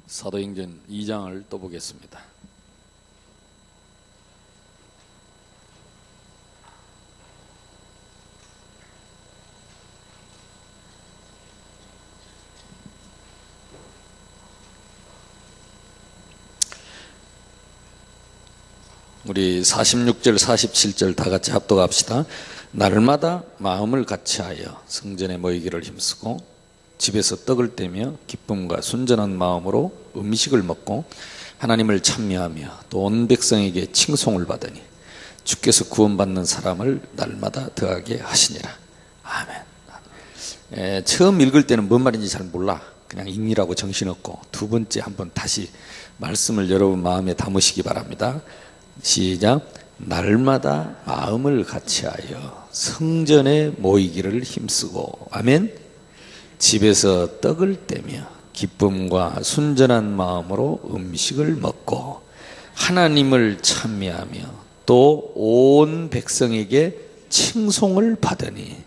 사도행전 2장을 또 보겠습니다. 우리 46절 47절 다 같이 합독합시다. 날마다 마음을 같이하여 성전에 모이기를 힘쓰고 집에서 떡을 떼며 기쁨과 순전한 마음으로 음식을 먹고 하나님을 찬미하며 또 온 백성에게 칭송을 받으니 주께서 구원받는 사람을 날마다 더하게 하시니라. 아멘. 처음 읽을 때는 뭔 말인지 잘 몰라. 그냥 읽느라고 정신없고, 두 번째 한번 다시 말씀을 여러분 마음에 담으시기 바랍니다. 시작. 날마다 마음을 같이하여 성전에 모이기를 힘쓰고, 아멘. 집에서 떡을 떼며 기쁨과 순전한 마음으로 음식을 먹고 하나님을 찬미하며 또 온 백성에게 칭송을 받으니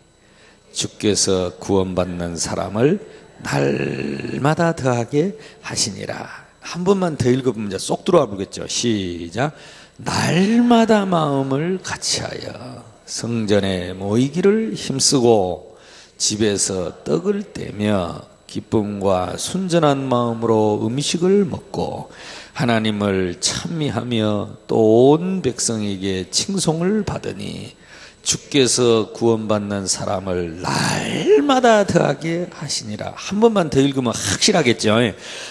주께서 구원받는 사람을 날마다 더하게 하시니라. 한 번만 더 읽어보면 이제 쏙 들어와 보겠죠. 시작. 날마다 마음을 같이하여 성전에 모이기를 힘쓰고 집에서 떡을 떼며 기쁨과 순전한 마음으로 음식을 먹고 하나님을 찬미하며 또 온 백성에게 칭송을 받으니 주께서 구원받는 사람을 날마다 더하게 하시니라. 한 번만 더 읽으면 확실하겠죠.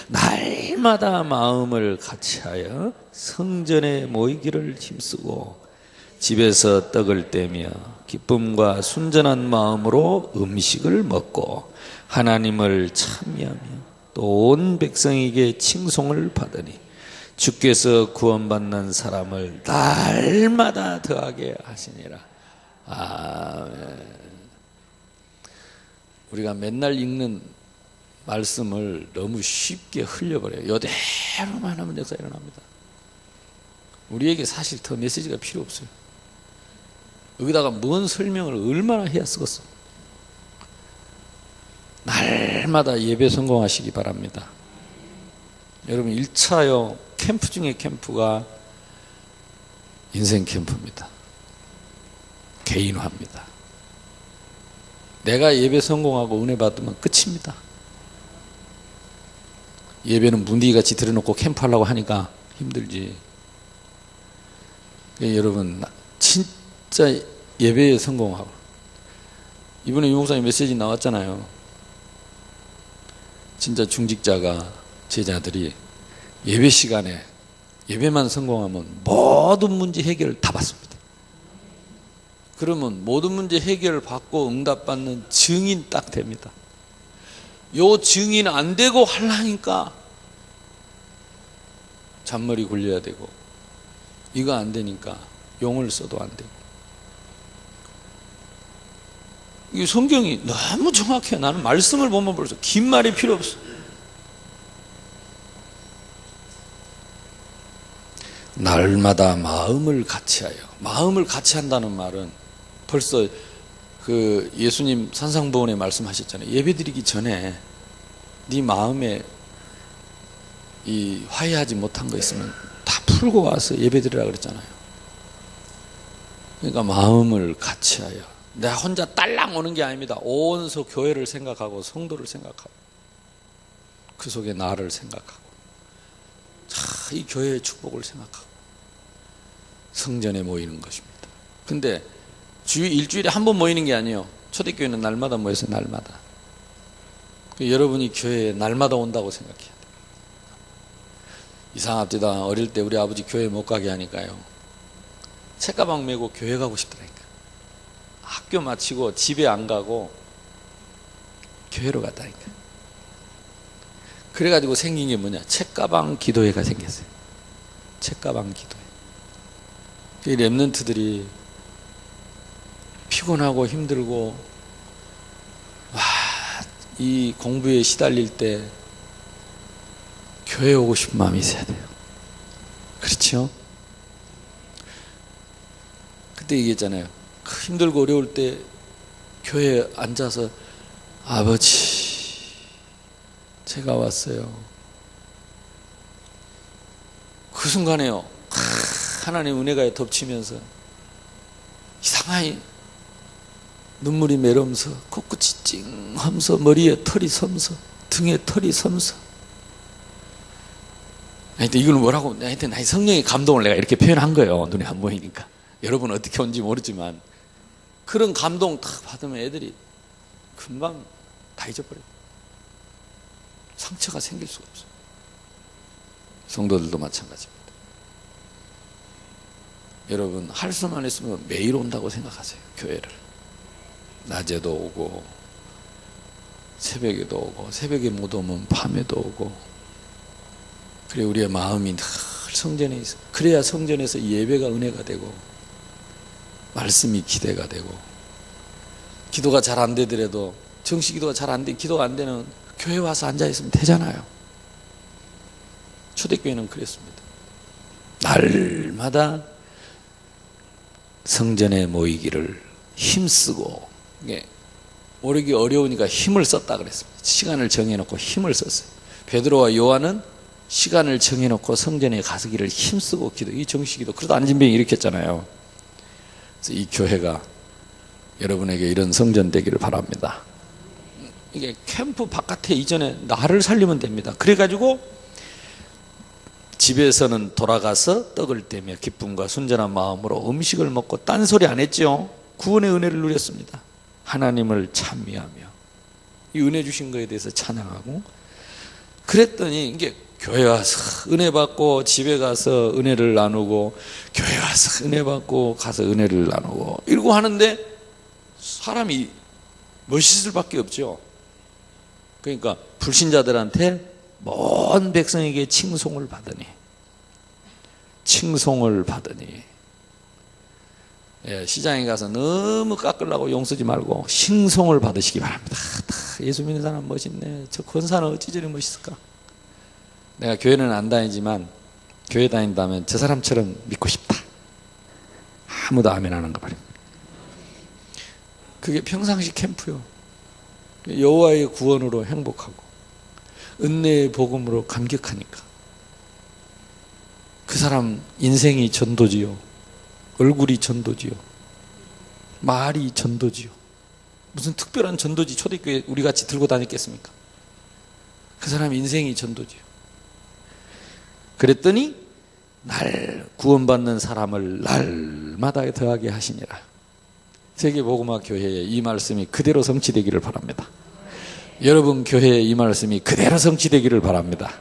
날마다 마음을 같이하여 성전에 모이기를 힘쓰고 집에서 떡을 떼며 기쁨과 순전한 마음으로 음식을 먹고 하나님을 찬미하며 또 온 백성에게 칭송을 받으니 주께서 구원받는 사람을 날마다 더하게 하시니라. 아멘. 우리가 맨날 읽는 말씀을 너무 쉽게 흘려버려요. 이대로만 하면 역사 일어납니다. 우리에게 사실 더 메시지가 필요 없어요. 여기다가 뭔 설명을 얼마나 해야 쓰겠어. 날마다 예배 성공하시기 바랍니다. 여러분 1차요 캠프 중에 캠프가 인생 캠프입니다. 개인화입니다. 내가 예배 성공하고 은혜 받으면 끝입니다. 예배는 문디같이 들여놓고 캠프하려고 하니까 힘들지. 여러분 진짜 예배에 성공하고, 이번에 유 목사님 메시지 나왔잖아요. 진짜 중직자가, 제자들이 예배 시간에 예배만 성공하면 모든 문제 해결을 다 받습니다. 그러면 모든 문제 해결을 받고 응답받는 증인 딱 됩니다. 요 증인 안 되고 하려니까 잔머리 굴려야 되고, 이거 안 되니까 용을 써도 안 되고. 이 성경이 너무 정확해요. 나는 말씀을 보면 벌써 긴 말이 필요 없어. 날마다 마음을 같이하여. 마음을 같이 한다는 말은 벌써 그 예수님 산상보훈에 말씀하셨잖아요. 예배드리기 전에 네 마음에 이 화해하지 못한 거 있으면 다 풀고 와서 예배드리라 그랬잖아요. 그러니까 마음을 같이하여. 내가 혼자 딸랑 오는 게 아닙니다. 온 교회를 생각하고 성도를 생각하고 그 속에 나를 생각하고 이 교회의 축복을 생각하고 성전에 모이는 것입니다. 근데 일주일에 한 번 모이는 게 아니에요. 초대교회는 날마다 모여서 날마다. 여러분이 교회에 날마다 온다고 생각해야 돼요. 이상합니다. 어릴 때 우리 아버지 교회 못 가게 하니까요, 책가방 메고 교회 가고 싶더라니까. 학교 마치고 집에 안 가고 교회로 갔다니까. 그래가지고 생긴 게 뭐냐, 책가방 기도회가 생겼어요. 책가방 기도회. 이 랩런트들이 피곤하고 힘들고 이 공부에 시달릴 때 교회 오고 싶은 마음이 있어야 돼요. 그렇죠? 그때 얘기했잖아요. 힘들고 어려울 때 교회에 앉아서 아버지 제가 왔어요. 그 순간에요, 하나님 은혜가 덮치면서 이상하게 눈물이 메르면서 코끝이 찡하면서 머리에 털이 서면서 등에 털이 서면서, 하여튼 이걸 뭐라고, 하여튼 성령의 감동을 내가 이렇게 표현한 거예요. 눈에 안 보이니까. 여러분 어떻게 온지 모르지만 그런 감동 딱 받으면 애들이 금방 다 잊어버려요. 상처가 생길 수가 없어요. 성도들도 마찬가지입니다. 여러분 할 수만 있으면 매일 온다고 생각하세요. 교회를 낮에도 오고 새벽에도 오고, 새벽에 못 오면 밤에도 오고, 그래 우리의 마음이 늘 성전에 있어. 그래야 성전에서 예배가 은혜가 되고 말씀이 기대가 되고, 기도가 잘 안 되더라도 정시 기도가 잘 안 돼, 기도가 안 되는 교회 와서 앉아 있으면 되잖아요. 초대교회는 그랬습니다. 날마다 성전에 모이기를 힘쓰고, 오르기 어려우니까 힘을 썼다 그랬습니다. 시간을 정해놓고 힘을 썼어요. 베드로와 요한은 시간을 정해놓고 성전에 가서기를 힘쓰고 기도, 이 정시기도, 그래도 안진병이 일으켰잖아요. 그래서 이 교회가 여러분에게 이런 성전 되기를 바랍니다. 이게 캠프 바깥에 이전에 나를 살리면 됩니다. 그래가지고 집에서는 돌아가서 떡을 떼며 기쁨과 순전한 마음으로 음식을 먹고, 딴소리 안 했죠. 구원의 은혜를 누렸습니다. 하나님을 찬미하며 이 은혜 주신 것에 대해서 찬양하고, 그랬더니 이게 교회 와서 은혜 받고, 집에 가서 은혜를 나누고, 교회 와서 은혜 받고, 가서 은혜를 나누고, 이러고 하는데 사람이 멋있을 밖에 없죠. 그러니까 불신자들한테 먼 백성에게 칭송을 받으니, 시장에 가서 너무 깎으려고 용서지 말고 칭송을 받으시기 바랍니다. 예수 믿는 사람 멋있네, 저 권사는 어찌 저리 멋있을까. 내가 교회는 안 다니지만 교회 다닌다면 저 사람처럼 믿고 싶다. 아무도 아멘 안 하는 거 말입니다. 그게 평상시 캠프요. 여호와의 구원으로 행복하고 은혜의 복음으로 감격하니까 그 사람 인생이 전도지요, 얼굴이 전도지요, 말이 전도지요. 무슨 특별한 전도지 초대교회 우리같이 들고 다녔겠습니까? 그 사람 인생이 전도지요. 그랬더니 날 구원받는 사람을 날마다 더하게 하시니라. 세계복음화 교회에 이 말씀이 그대로 성취되기를 바랍니다. 여러분 교회에 이 말씀이 그대로 성취되기를 바랍니다.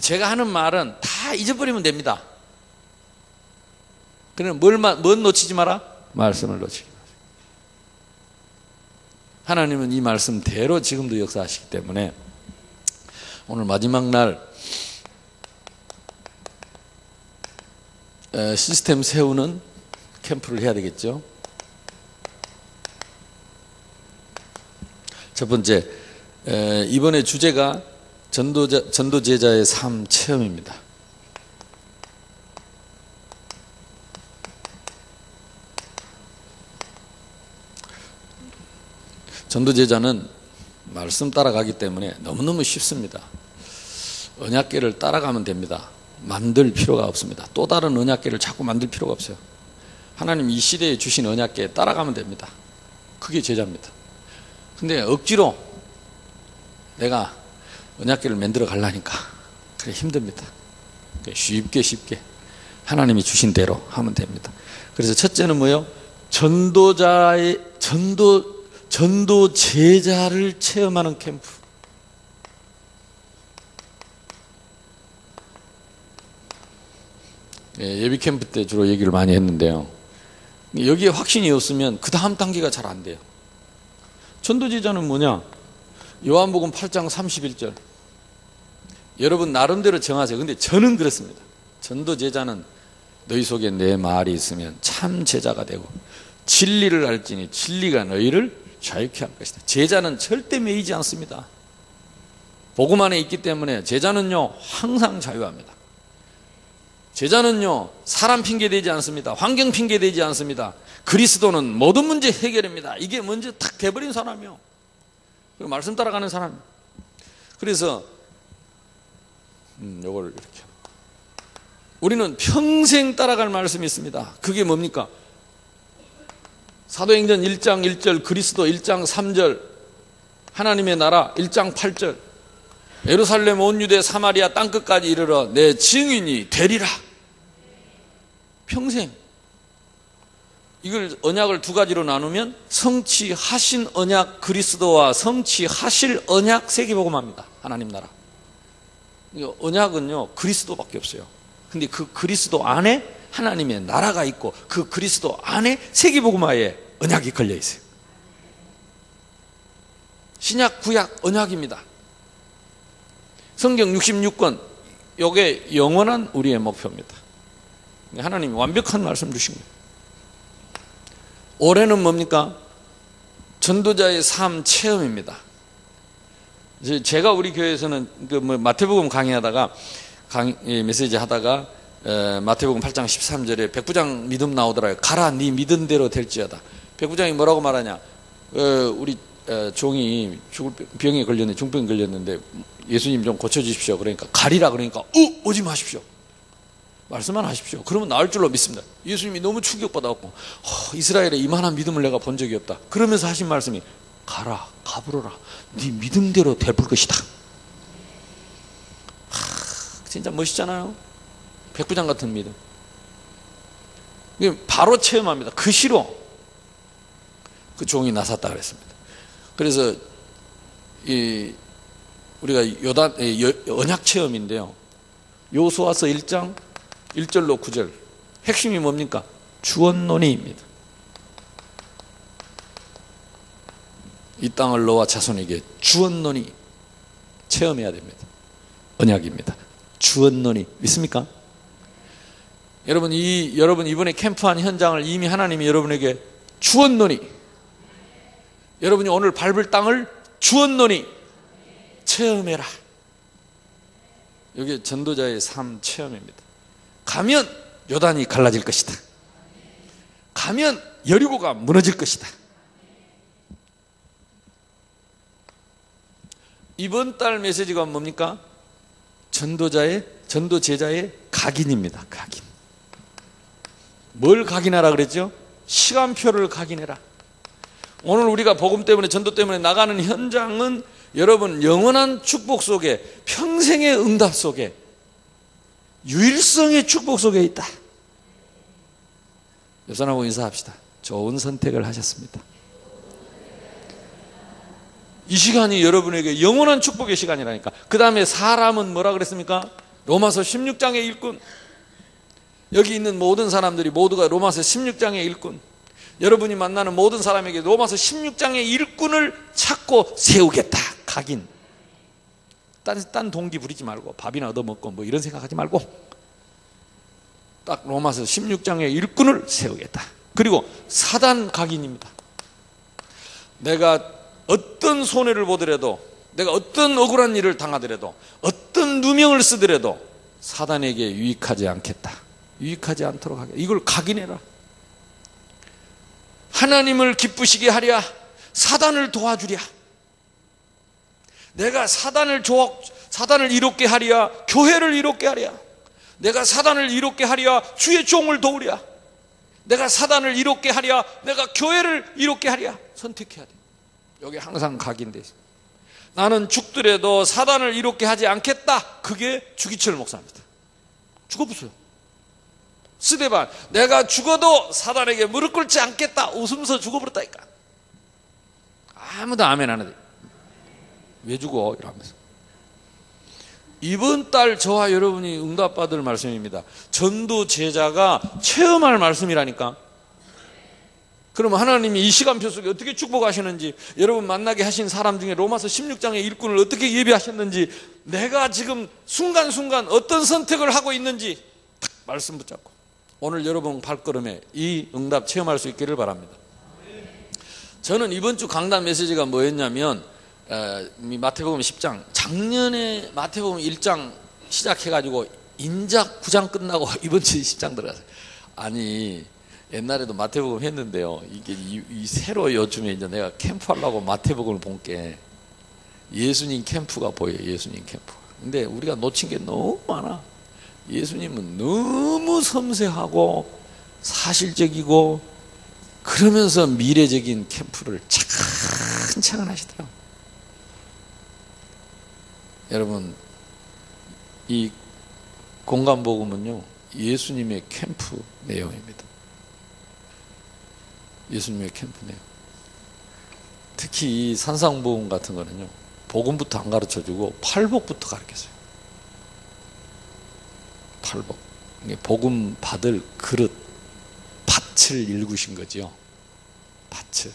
제가 하는 말은 다 잊어버리면 됩니다. 그럼 뭘 놓치지 마라? 말씀을 놓치지 마라. 하나님은 이 말씀대로 지금도 역사하시기 때문에 오늘 마지막 날 시스템 세우는 캠프를 해야 되겠죠. 첫 번째, 이번에 주제가 전도제자의 삶 체험입니다. 전도제자는 말씀 따라가기 때문에 너무너무 쉽습니다. 언약궤를 따라가면 됩니다. 만들 필요가 없습니다. 또 다른 언약궤를 자꾸 만들 필요가 없어요. 하나님 이 시대에 주신 언약궤에 따라가면 됩니다. 그게 제자입니다. 근데 억지로 내가 언약궤를 만들어 가려니까 그래 힘듭니다. 쉽게 하나님이 주신 대로 하면 됩니다. 그래서 첫째는 뭐예요? 전도 제자를 체험하는 캠프. 예비 캠프 때 주로 얘기를 많이 했는데요. 여기에 확신이 없으면 그 다음 단계가 잘 안 돼요. 전도제자는 뭐냐? 요한복음 8장 31절. 여러분 나름대로 정하세요. 근데 저는 그렇습니다. 전도제자는 너희 속에 내 말이 있으면 참 제자가 되고 진리를 알지니 진리가 너희를 자유케 할 것이다. 제자는 절대 매이지 않습니다. 복음 안에 있기 때문에 제자는요 항상 자유합니다. 제자는요 사람 핑계 대지 않습니다. 환경 핑계 대지 않습니다. 그리스도는 모든 문제 해결입니다. 이게 먼저 탁 돼버린 사람이요. 그리고 말씀 따라가는 사람. 그래서 요걸 이렇게 우리는 평생 따라갈 말씀이 있습니다. 그게 뭡니까? 사도행전 1장 1절, 그리스도 1장 3절, 하나님의 나라 1장 8절, 예루살렘 온 유대 사마리아 땅끝까지 이르러 내 증인이 되리라. 평생. 이걸 언약을 두 가지로 나누면 성취하신 언약 그리스도와 성취하실 언약 세계복음화입니다. 하나님 나라. 언약은요 그리스도밖에 없어요. 근데 그 그리스도 안에 하나님의 나라가 있고 그 그리스도 안에 세계복음화의 언약이 걸려 있어요. 신약 구약 언약입니다. 성경 66권, 이게 영원한 우리의 목표입니다. 하나님이 완벽한 말씀 주신 거예요. 올해는 뭡니까? 전도자의 삶 체험입니다. 제가 우리 교회에서는 마태복음 강의하다가 메시지 하다가 마태복음 8장 13절에 백부장 믿음 나오더라고요. 가라 네 믿은 대로 될지어다. 백부장이 뭐라고 말하냐? 우리 종이 죽을 병에 걸렸는데 중병에 걸렸는데 예수님 좀 고쳐주십시오. 그러니까 가리라 그러니까 오지 마십시오. 말씀만 하십시오. 그러면 나을 줄로 믿습니다. 예수님이 너무 충격받아갖고 이스라엘에 이만한 믿음을 내가 본 적이 없다. 그러면서 하신 말씀이 가라 가부르라 네 믿음대로 되풀 것이다. 진짜 멋있잖아요. 백부장 같은 믿음. 바로 체험합니다. 그 시로 그 종이 나섰다 그랬습니다. 그래서 우리가 언약 체험인데요. 요수아서 1장 1절로 9절 핵심이 뭡니까? 주언론의입니다. 이 땅을 너와 자손에게 주언론의 체험해야 됩니다. 언약입니다. 주언론의 믿습니까? 여러분 이번에 캠프한 현장을 이미 하나님이 여러분에게 주언론의, 여러분이 오늘 밟을 땅을 주언론의 체험해라. 이게 전도자의 삶 체험입니다. 가면 요단이 갈라질 것이다. 가면 여리고가 무너질 것이다. 이번 달 메시지가 뭡니까? 전도 제자의 각인입니다. 각인. 뭘 각인하라 그랬죠? 시간표를 각인해라. 오늘 우리가 복음 때문에 전도 때문에 나가는 현장은 여러분 영원한 축복 속에, 평생의 응답 속에, 유일성의 축복 속에 있다. 옆 사람하고 인사합시다. 좋은 선택을 하셨습니다. 이 시간이 여러분에게 영원한 축복의 시간이라니까. 그 다음에 사람은 뭐라 그랬습니까? 로마서 16장의 일꾼. 여기 있는 모든 사람들이 모두가 로마서 16장의 일꾼. 여러분이 만나는 모든 사람에게 로마서 16장의 일꾼을 찾고 세우겠다. 각인. 딴 동기 부리지 말고 밥이나 얻어먹고 뭐 이런 생각하지 말고 딱 로마서 16장의 일꾼을 세우겠다. 그리고 사단 각인입니다. 내가 어떤 손해를 보더라도, 내가 어떤 억울한 일을 당하더라도, 어떤 누명을 쓰더라도 사단에게 유익하지 않겠다. 유익하지 않도록 하겠다. 이걸 각인해라. 하나님을 기쁘시게 하랴, 사단을 도와주랴. 내가 사단을 이롭게 하랴, 교회를 이롭게 하랴. 내가 사단을 이롭게 하랴, 주의 종을 도우랴. 내가 사단을 이롭게 하랴, 내가 교회를 이롭게 하랴. 선택해야 돼. 여기 항상 각인돼 있어요. 나는 죽더라도 사단을 이롭게 하지 않겠다. 그게 주기철 목사입니다. 죽어보세요. 스데반, 내가 죽어도 사단에게 무릎 꿇지 않겠다. 웃으면서 죽어버렸다니까. 아무도 아멘 안 하는데 왜 죽어? 이러면서. 이번 달 저와 여러분이 응답받을 말씀입니다. 전도 제자가 체험할 말씀이라니까. 그러면 하나님이 이 시간표 속에 어떻게 축복하시는지, 여러분 만나게 하신 사람 중에 로마서 16장의 일꾼을 어떻게 예비하셨는지, 내가 지금 순간순간 어떤 선택을 하고 있는지 딱 말씀 붙잡고 오늘 여러분 발걸음에 이 응답 체험할 수 있기를 바랍니다. 저는 이번 주 강단 메시지가 뭐였냐면 마태복음 10장, 작년에 마태복음 1장 시작해가지고 인작 9장 끝나고 이번 주 10장 들어갔어요. 아니 옛날에도 마태복음 했는데요, 이게 이 새로 요즘에 이제 내가 캠프하려고 마태복음을 본 게 예수님 캠프가 보여요. 예수님 캠프. 근데 우리가 놓친 게 너무 많아. 예수님은 너무 섬세하고 사실적이고 그러면서 미래적인 캠프를 차근차근 하시더라고요. 여러분, 이 공간복음은요, 예수님의 캠프 내용입니다. 예수님의 캠프 내용. 특히 이 산상복음 같은 거는요, 복음부터 안 가르쳐주고 팔복부터 가르쳤어요. 팔복. 복음 받을 그릇, 밭을 일구신 거지요. 밭을.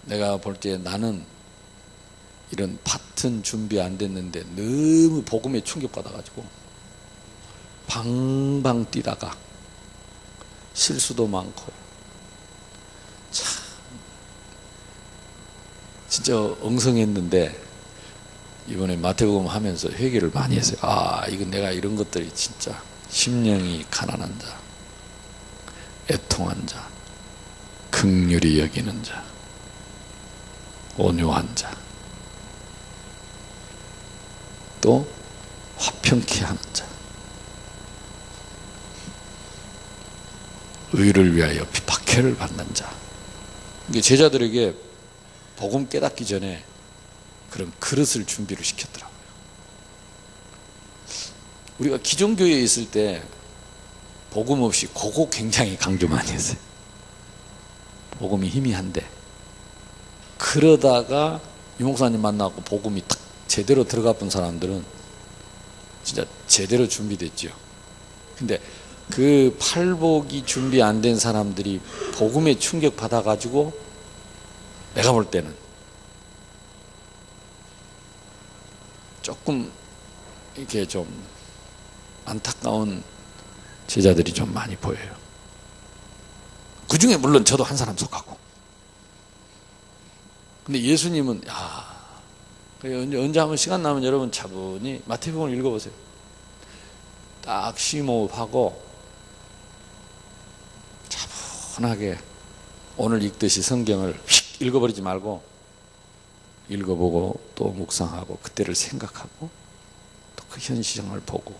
내가 볼 때 나는 이런 밭은 준비 안 됐는데 너무 복음에 충격받아가지고 방방 뛰다가 실수도 많고 참 진짜 엉성했는데 이번에 마태복음 하면서 회개를 많이 했어요. 아, 이건 내가 이런 것들이 진짜 심령이 가난한 자, 애통한 자, 긍휼히 여기는 자, 온유한 자, 또 화평케 하는 자, 의를 위하여 박해를 받는 자. 이게 제자들에게 복음 깨닫기 전에 그런 그릇을 준비를 시켰더라고요. 우리가 기존 교회에 있을 때 복음 없이 그거 굉장히 강조 많이 했어요. 복음이 희미한데, 그러다가 유 목사님 만나고 복음이 딱 제대로 들어가 본 사람들은 진짜 제대로 준비됐죠. 근데 그 팔복이 준비 안 된 사람들이 복음에 충격 받아가지고 내가 볼 때는 조금 이렇게 좀 안타까운 제자들이 좀 많이 보여요. 그 중에 물론 저도 한 사람 속하고. 근데 예수님은 언제 한번 시간 나면 여러분 차분히 마태복음을 읽어보세요. 딱 심호흡하고 차분하게 오늘 읽듯이 성경을 휙 읽어버리지 말고 읽어보고 또 묵상하고 그때를 생각하고 또 그 현실을 보고.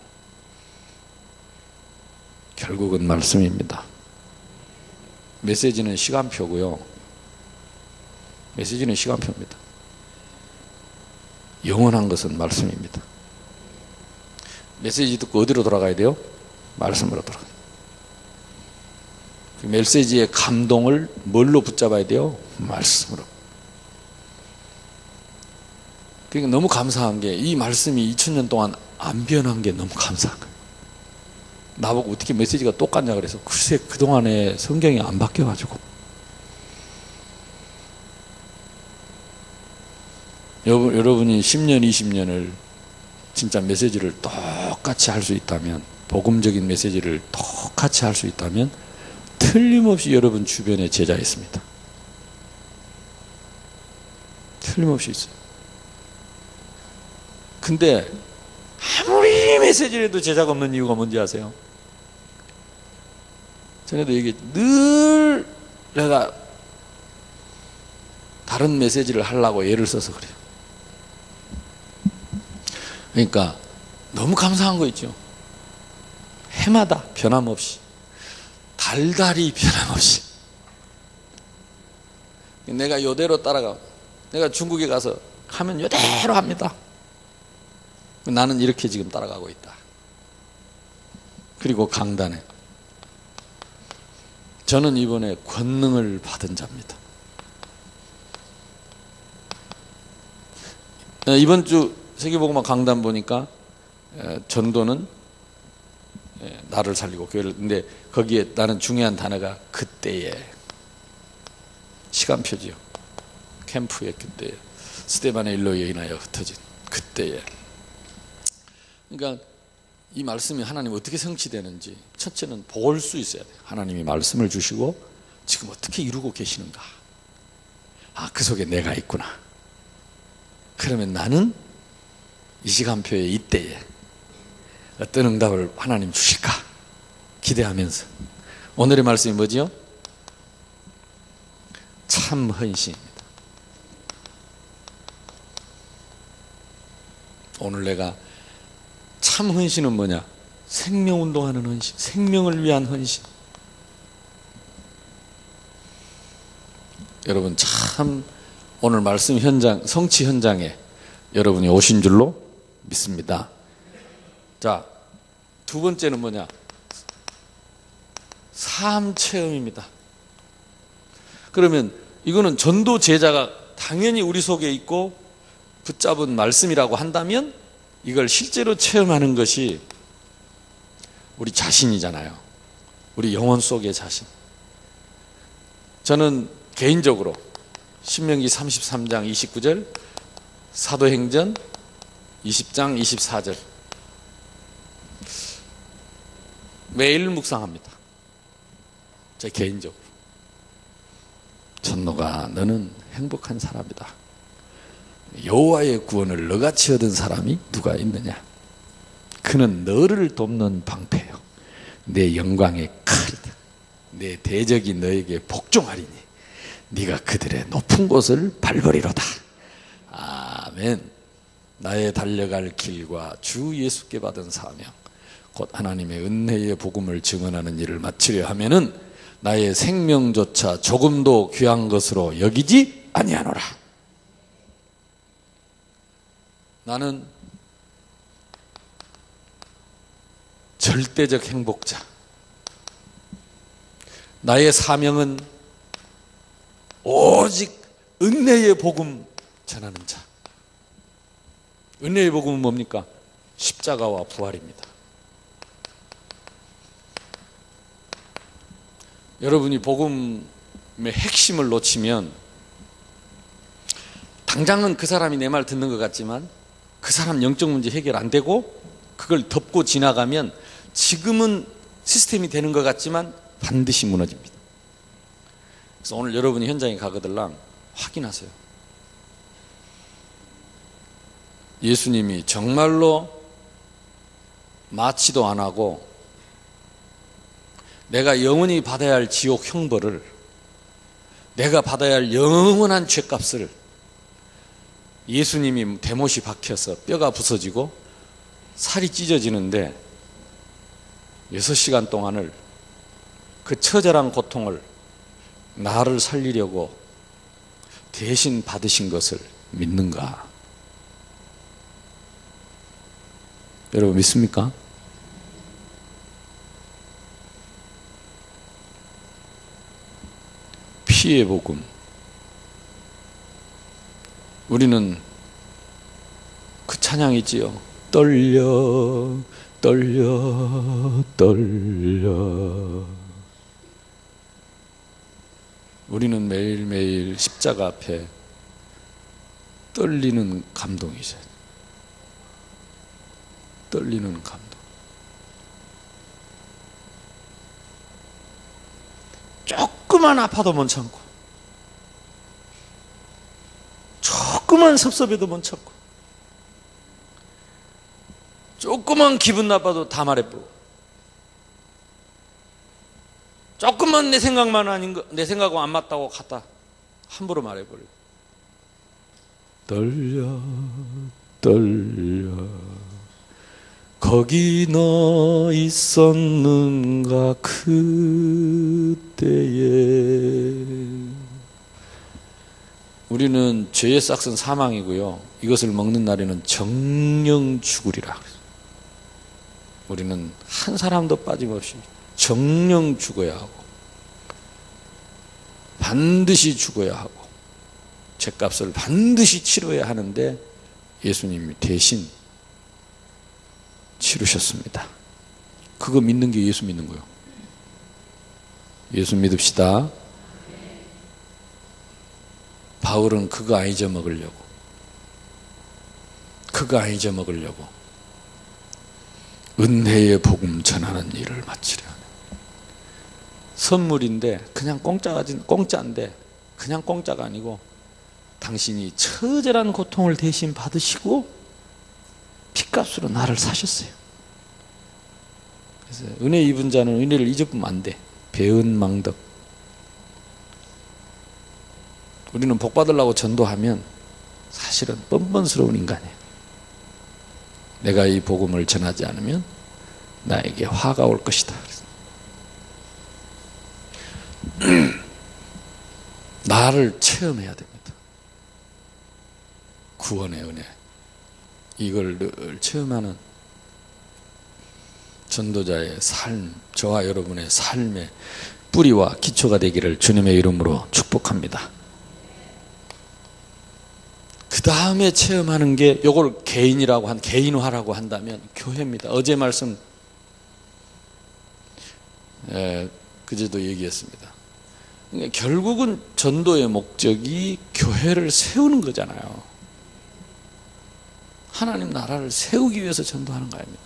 결국은 말씀입니다. 메시지는 시간표고요. 메시지는 시간표입니다. 영원한 것은 말씀입니다. 메시지 듣고 어디로 돌아가야 돼요? 말씀으로 돌아가요. 그 메시지의 감동을 뭘로 붙잡아야 돼요? 말씀으로. 그러니까 너무 감사한 게 이 말씀이 2000년 동안 안 변한 게 너무 감사한 거예요. 나보고 어떻게 메시지가 똑같냐 그래서 글쎄 그동안에 성경이 안 바뀌어가지고. 여러분이 10년 20년을 진짜 메시지를 똑같이 할 수 있다면, 복음적인 메시지를 똑같이 할 수 있다면 틀림없이 여러분 주변에 제자 있습니다. 틀림없이 있어요. 근데 아무리 메시지를 해도 제자가 없는 이유가 뭔지 아세요? 전에도 늘 내가 다른 메시지를 하려고 애를 써서 그래요. 그러니까 너무 감사한 거 있죠. 해마다 변함없이, 달달이 변함없이. 내가 이대로 따라가. 내가 중국에 가서 하면 이대로 합니다. 나는 이렇게 지금 따라가고 있다. 그리고 강단에 저는 이번에 권능을 받은 자입니다. 이번 주 세계복음화 강단 보니까 전도는 나를 살리고 교회를, 근데 거기에 나는 중요한 단어가 그때에, 시간표지요. 캠프의 그때에, 스데반의 일로에 인하여 흩어진 그때에. 그러니까 이 말씀이 하나님 어떻게 성취되는지 첫째는 볼 수 있어야 돼요. 하나님이 말씀을 주시고 지금 어떻게 이루고 계시는가. 그 속에 내가 있구나. 그러면 나는 이 시간표에 이때에 어떤 응답을 하나님 주실까 기대하면서. 오늘의 말씀이 뭐지요? 참 헌신입니다. 오늘 내가 참 헌신은 뭐냐? 생명운동하는 헌신, 생명을 위한 헌신. 여러분 참 오늘 말씀 현장, 성취 현장에 여러분이 오신 줄로 믿습니다. 자, 두 번째는 뭐냐? 삶 체험입니다. 그러면 이거는 전도 제자가 당연히 우리 속에 있고 붙잡은 말씀이라고 한다면 이걸 실제로 체험하는 것이 우리 자신이잖아요. 우리 영혼 속의 자신. 저는 개인적으로 신명기 33장 29절, 사도행전 20장 24절 매일 묵상합니다. 제 개인적으로. 전노가 너는 행복한 사람이다. 여호와의 구원을 너같이 얻은 사람이 누가 있느냐? 그는 너를 돕는 방패요, 내 영광의 칼이다. 내 대적이 너에게 복종하리니 네가 그들의 높은 곳을 밟으리로다. 아멘. 나의 달려갈 길과 주 예수께 받은 사명, 곧 하나님의 은혜의 복음을 증언하는 일을 마치려 하면은 나의 생명조차 조금도 귀한 것으로 여기지 아니하노라. 나는 절대적 행복자. 나의 사명은 오직 은혜의 복음 전하는 자. 은혜의 복음은 뭡니까? 십자가와 부활입니다. 여러분이 복음의 핵심을 놓치면 당장은 그 사람이 내 말 듣는 것 같지만 그 사람 영적 문제 해결 안 되고 그걸 덮고 지나가면 지금은 시스템이 되는 것 같지만 반드시 무너집니다. 그래서 오늘 여러분이 현장에 가거들랑 확인하세요. 예수님이 정말로 마취도 안 하고 내가 영원히 받아야 할 지옥 형벌을, 내가 받아야 할 영원한 죄값을 예수님이 대못이 박혀서 뼈가 부서지고 살이 찢어지는데 6시간 동안을 그 처절한 고통을 나를 살리려고 대신 받으신 것을 믿는가? 여러분 믿습니까? 피의 복음. 우리는 그 찬양 있지요. 떨려 떨려 떨려. 우리는 매일매일 십자가 앞에 떨리는 감동이죠. 떨리는 감동. 조금만 아파도 못 참고, 조금만 섭섭해도 못 참고, 조금만 기분 나빠도 다 말해보고, 조금만 내 생각만 아닌 거, 내 생각과 안 맞다고 갖다 함부로 말해버리고. 떨려 떨려 거기 너 있었는가 그때에. 우리는 죄의 싹은 사망이고요, 이것을 먹는 날에는 정령 죽으리라. 우리는 한 사람도 빠짐없이 정령 죽어야 하고 반드시 죽어야 하고 죄값을 반드시 치러야 하는데 예수님이 대신 치르셨습니다. 그거 믿는 게 예수 믿는 거예요. 예수 믿읍시다. 바울은 그거 안 잊어먹으려고, 그거 안 잊어먹으려고 은혜의 복음 전하는 일을 마치려 하네. 선물인데 그냥 공짜인데 그냥 공짜가 아니고 당신이 처절한 고통을 대신 받으시고 핏값으로 나를 사셨어요. 그래서 은혜 입은 자는 은혜를 잊어보면 안 돼. 배은망덕. 우리는 복 받으려고 전도하면 사실은 뻔뻔스러운 인간이에요. 내가 이 복음을 전하지 않으면 나에게 화가 올 것이다. 나를 체험해야 됩니다. 구원의 은혜, 이걸 늘 체험하는 전도자의 삶, 저와 여러분의 삶의 뿌리와 기초가 되기를 주님의 이름으로 축복합니다. 그 다음에 체험하는 게, 요걸 개인화라고 한다면 교회입니다. 어제 말씀 그제도 얘기했습니다. 그러니까 결국은 전도의 목적이 교회를 세우는 거잖아요. 하나님 나라를 세우기 위해서 전도하는 거 아닙니까?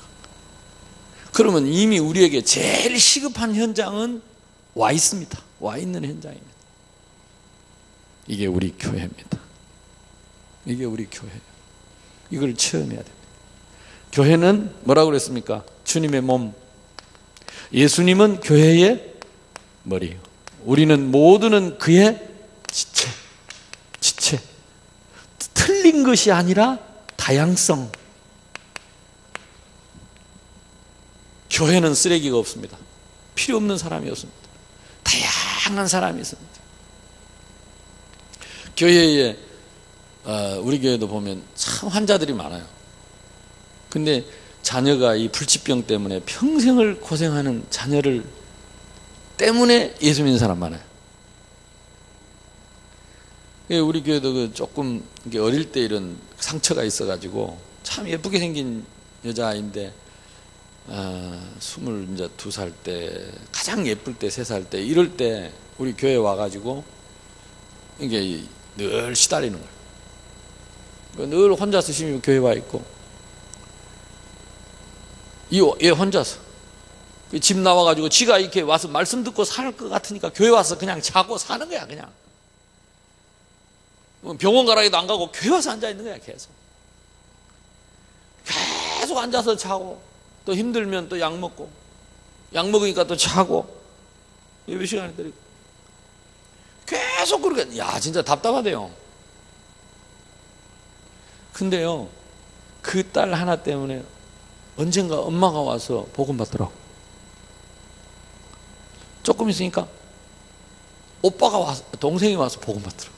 그러면 이미 우리에게 제일 시급한 현장은 와 있습니다. 와 있는 현장입니다. 이게 우리 교회입니다. 이게 우리 교회예요. 이걸 체험해야 됩니다. 교회는 뭐라고 그랬습니까? 주님의 몸. 예수님은 교회의 머리. 우리는 모두는 그의 지체. 틀린 것이 아니라 다양성. 교회는 쓰레기가 없습니다. 필요 없는 사람이 없습니다. 다양한 사람이 있습니다. 교회에 우리 교회도 보면 참 환자들이 많아요. 근데 자녀가 이 불치병 때문에 평생을 고생하는 자녀를 때문에 예수 믿는 사람 많아요. 우리 교회도 조금 어릴 때 이런 상처가 있어가지고 참 예쁘게 생긴 여자아이인데 22살 때, 가장 예쁠 때, 3살 때, 이럴 때 우리 교회 와가지고 이게 늘 시달리는 거예요. 늘 혼자서 심히 교회 와 있고, 얘 혼자서 집 나와가지고 지가 이렇게 와서 말씀 듣고 살 것 같으니까 교회 와서 그냥 자고 사는 거야. 그냥 병원 가라기도 안 가고 교회 와서 앉아 있는 거야. 계속 앉아서 자고, 또 힘들면 또 약 먹고, 약 먹으니까 또 자고, 예배 시간에 드리고, 계속 그렇게. 야, 진짜 답답하대요. 근데요, 그 딸 하나 때문에 언젠가 엄마가 와서 복음 받더라고. 조금 있으니까 오빠가 와서, 동생이 와서 복음 받더라고.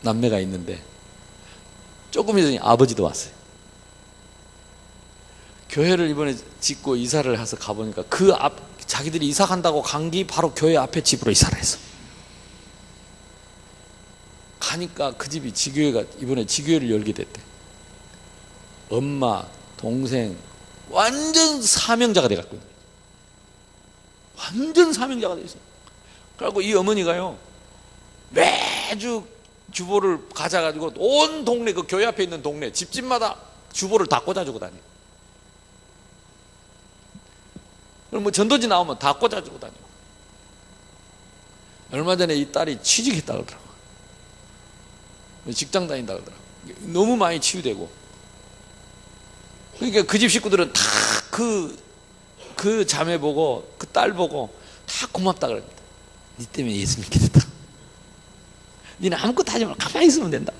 남매가 있는데 조금 있으니까 아버지도 왔어요. 교회를 이번에 짓고 이사를 해서 가보니까 자기들이 이사 간다고 간 게 바로 교회 앞에 집으로 이사를 했어. 가니까 그 집이 지교회가 이번에 지교회를 열게 됐대. 엄마, 동생 완전 사명자가 돼갖고, 완전 사명자가 돼 있어. 그래갖고 이 어머니가요, 매주 주보를 가져가지고 온 동네, 그 교회 앞에 있는 동네 집집마다 주보를 다 꽂아주고 다녀. 그럼 뭐 전도지 나오면 다 꽂아주고 다니고. 얼마 전에 이 딸이 취직했다 그러더라고. 직장 다닌다 그러더라고. 너무 많이 치유되고. 그러니까 그 집 식구들은 다 그 자매 보고, 그 딸 보고 다 고맙다 그럽니다. 니 때문에 예수 믿게 됐다. 니는 아무것도 하지 말고 가만히 있으면 된다.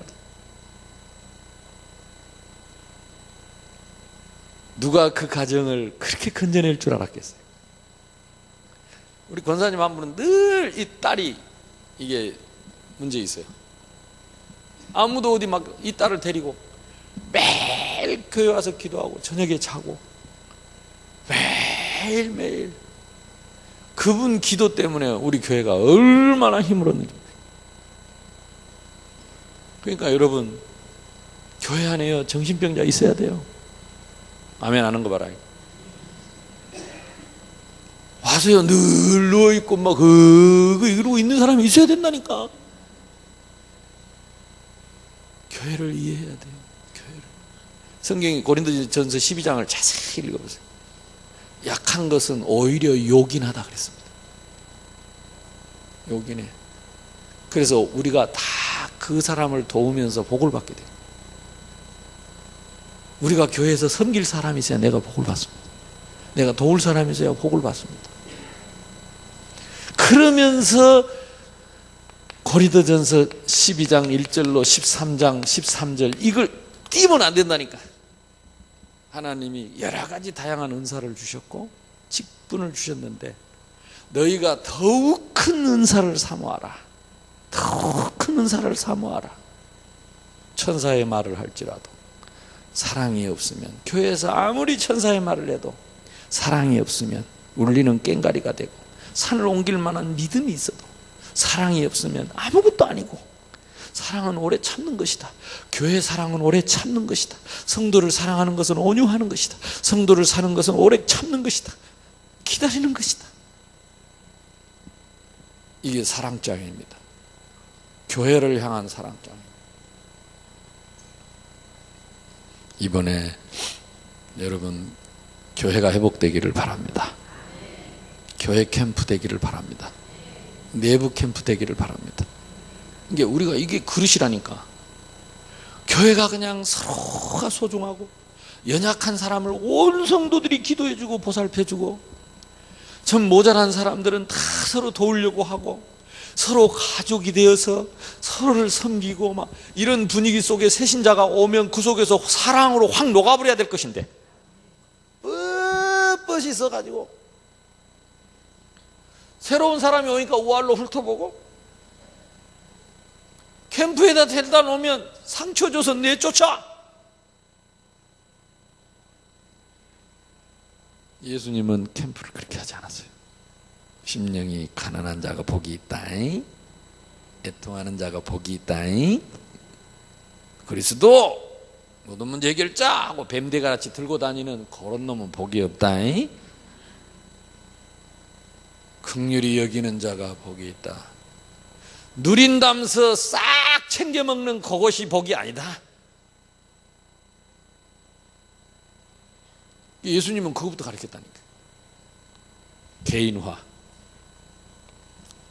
누가 그 가정을 그렇게 건져낼 줄 알았겠어요? 우리 권사님 한 분은 늘 이 딸이 이게 문제 있어요. 아무도 어디 막 이 딸을 데리고 매일 교회 와서 기도하고 저녁에 자고 매일매일 그분 기도 때문에 우리 교회가 얼마나 힘을 얻는지. 그러니까 여러분, 교회 안에요 정신병자 있어야 돼요. 아멘 하는 거 봐라. 와서요 늘 누워있고 막 이러고 있는 사람이 있어야 된다니까. 교회를 이해해야 돼요. 교회를. 성경이 고린도전서 12장을 자세히 읽어보세요. 약한 것은 오히려 요긴하다 그랬습니다. 요긴해. 그래서 우리가 다 그 사람을 도우면서 복을 받게 돼요. 우리가 교회에서 섬길 사람이 있어야 내가 복을 받습니다. 내가 도울 사람이 있어야 복을 받습니다. 그러면서 고린도전서 12장 1절로 13장 13절 이걸 띄면 안 된다니까. 하나님이 여러 가지 다양한 은사를 주셨고 직분을 주셨는데 너희가 더욱 큰 은사를 사모하라. 더욱 큰 은사를 사모하라. 천사의 말을 할지라도 사랑이 없으면, 교회에서 아무리 천사의 말을 해도 사랑이 없으면 울리는 꽹가리가 되고, 산을 옮길 만한 믿음이 있어도 사랑이 없으면 아무것도 아니고, 사랑은 오래 참는 것이다. 교회 사랑은 오래 참는 것이다. 성도를 사랑하는 것은 온유하는 것이다. 성도를 사는 것은 오래 참는 것이다. 기다리는 것이다. 이게 사랑장입니다. 교회를 향한 사랑장. 이번에 여러분 교회가 회복되기를 바랍니다. 교회 캠프 되기를 바랍니다. 내부 캠프 되기를 바랍니다. 이게 그릇이라니까. 교회가 그냥 서로가 소중하고, 연약한 사람을 온 성도들이 기도해주고 보살펴주고, 전 모자란 사람들은 다 서로 도우려고 하고, 서로 가족이 되어서 서로를 섬기고, 막 이런 분위기 속에 새신자가 오면 그 속에서 사랑으로 확 녹아버려야 될 것인데, 뻣뻣이 있어가지고 새로운 사람이 오니까 우알로 훑어보고, 캠프에다 데려다 놓으면 상처 줘서 내쫓아. 예수님은 캠프를 그렇게 하지 않았어요. 심령이 가난한 자가 복이 있다잉, 애통하는 자가 복이 있다잉, 그리스도 모든 문제 해결자 하고 뱀대가같이 들고 다니는 그런 놈은 복이 없다잉, 긍휼히 여기는 자가 복이 있다. 누린다면서 싹 챙겨 먹는 그것이 복이 아니다. 예수님은 그것부터 가르쳤다니까. 개인화,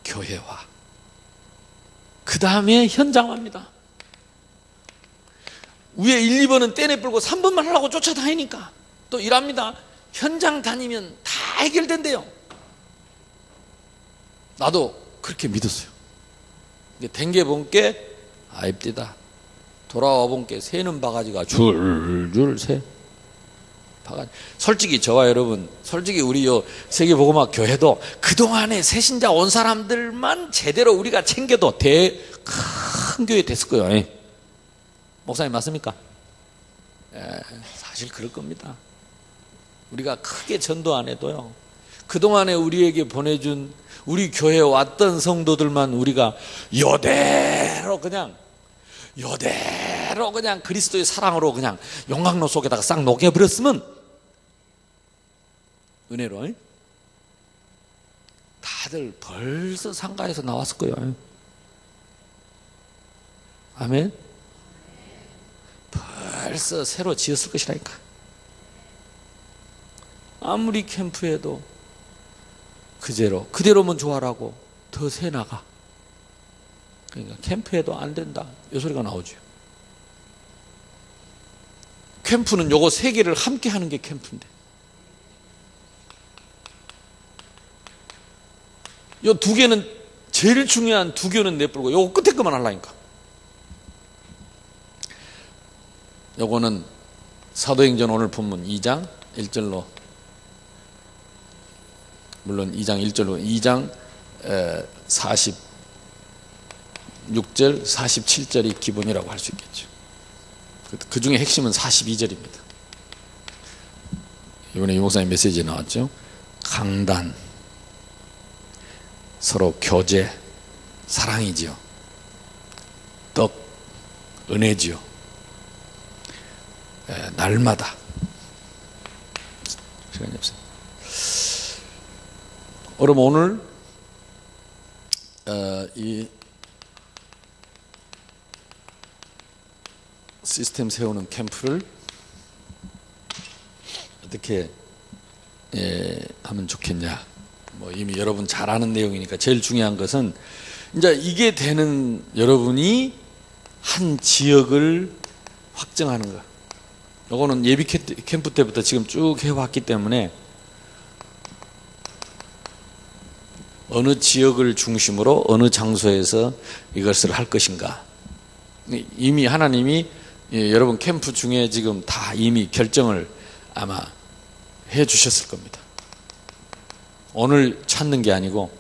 교회화, 그 다음에 현장화입니다. 위에 1, 2번은 떼내 불고 3번만 하려고 쫓아다니니까 또 일합니다. 현장 다니면 다 해결된대요. 나도 그렇게 믿었어요. 댕겨 본게 아입디다. 돌아와 본게 새는 바가지가 줄줄 새. 바가지. 솔직히 저와 여러분, 솔직히 우리 요 세계복음화 교회도 그동안에 새신자 온 사람들만 제대로 우리가 챙겨도 큰 교회 됐을 거예요. 목사님 맞습니까? 사실 그럴 겁니다. 우리가 크게 전도 안 해도요, 그동안에 우리에게 보내준 우리 교회에 왔던 성도들만 우리가 요대로 그냥 그리스도의 사랑으로 그냥 용광로 속에다가 싹 녹여버렸으면 은혜로 다들 벌써 상가에서 나왔을 거예요. 아멘. 벌써 새로 지었을 것이라니까. 아무리 캠프에도 그대로면 좋아라고 더 새 나가. 그러니까 캠프에도 안 된다, 이 소리가 나오죠. 캠프는 요거 세 개를 함께 하는 게 캠프인데, 요 두 개는, 제일 중요한 두 개는 내버리고 요거 끝에 것만 하려니까. 요거는 사도행전 오늘 본문 2장 1절로, 물론 2장 1절로 2장 46절 47절이 기본이라고 할 수 있겠죠. 그 중에 핵심은 42절입니다. 이번에 유 목사님 메시지에 나왔죠. 강단, 서로 교제, 사랑이지요. 떡, 은혜지요. 날마다. 시간이 없어요. 여러분 오늘 이 시스템 세우는 캠프를 어떻게 하면 좋겠냐. 뭐 이미 여러분 잘 아는 내용이니까 제일 중요한 것은 이제 이게 되는, 여러분이 한 지역을 확정하는 거. 요거는 예비 캠프 때부터 지금 쭉 해왔기 때문에 어느 지역을 중심으로 어느 장소에서 이것을 할 것인가. 이미 하나님이 여러분 캠프 중에 지금 다 이미 결정을 아마 해 주셨을 겁니다. 오늘 찾는 게 아니고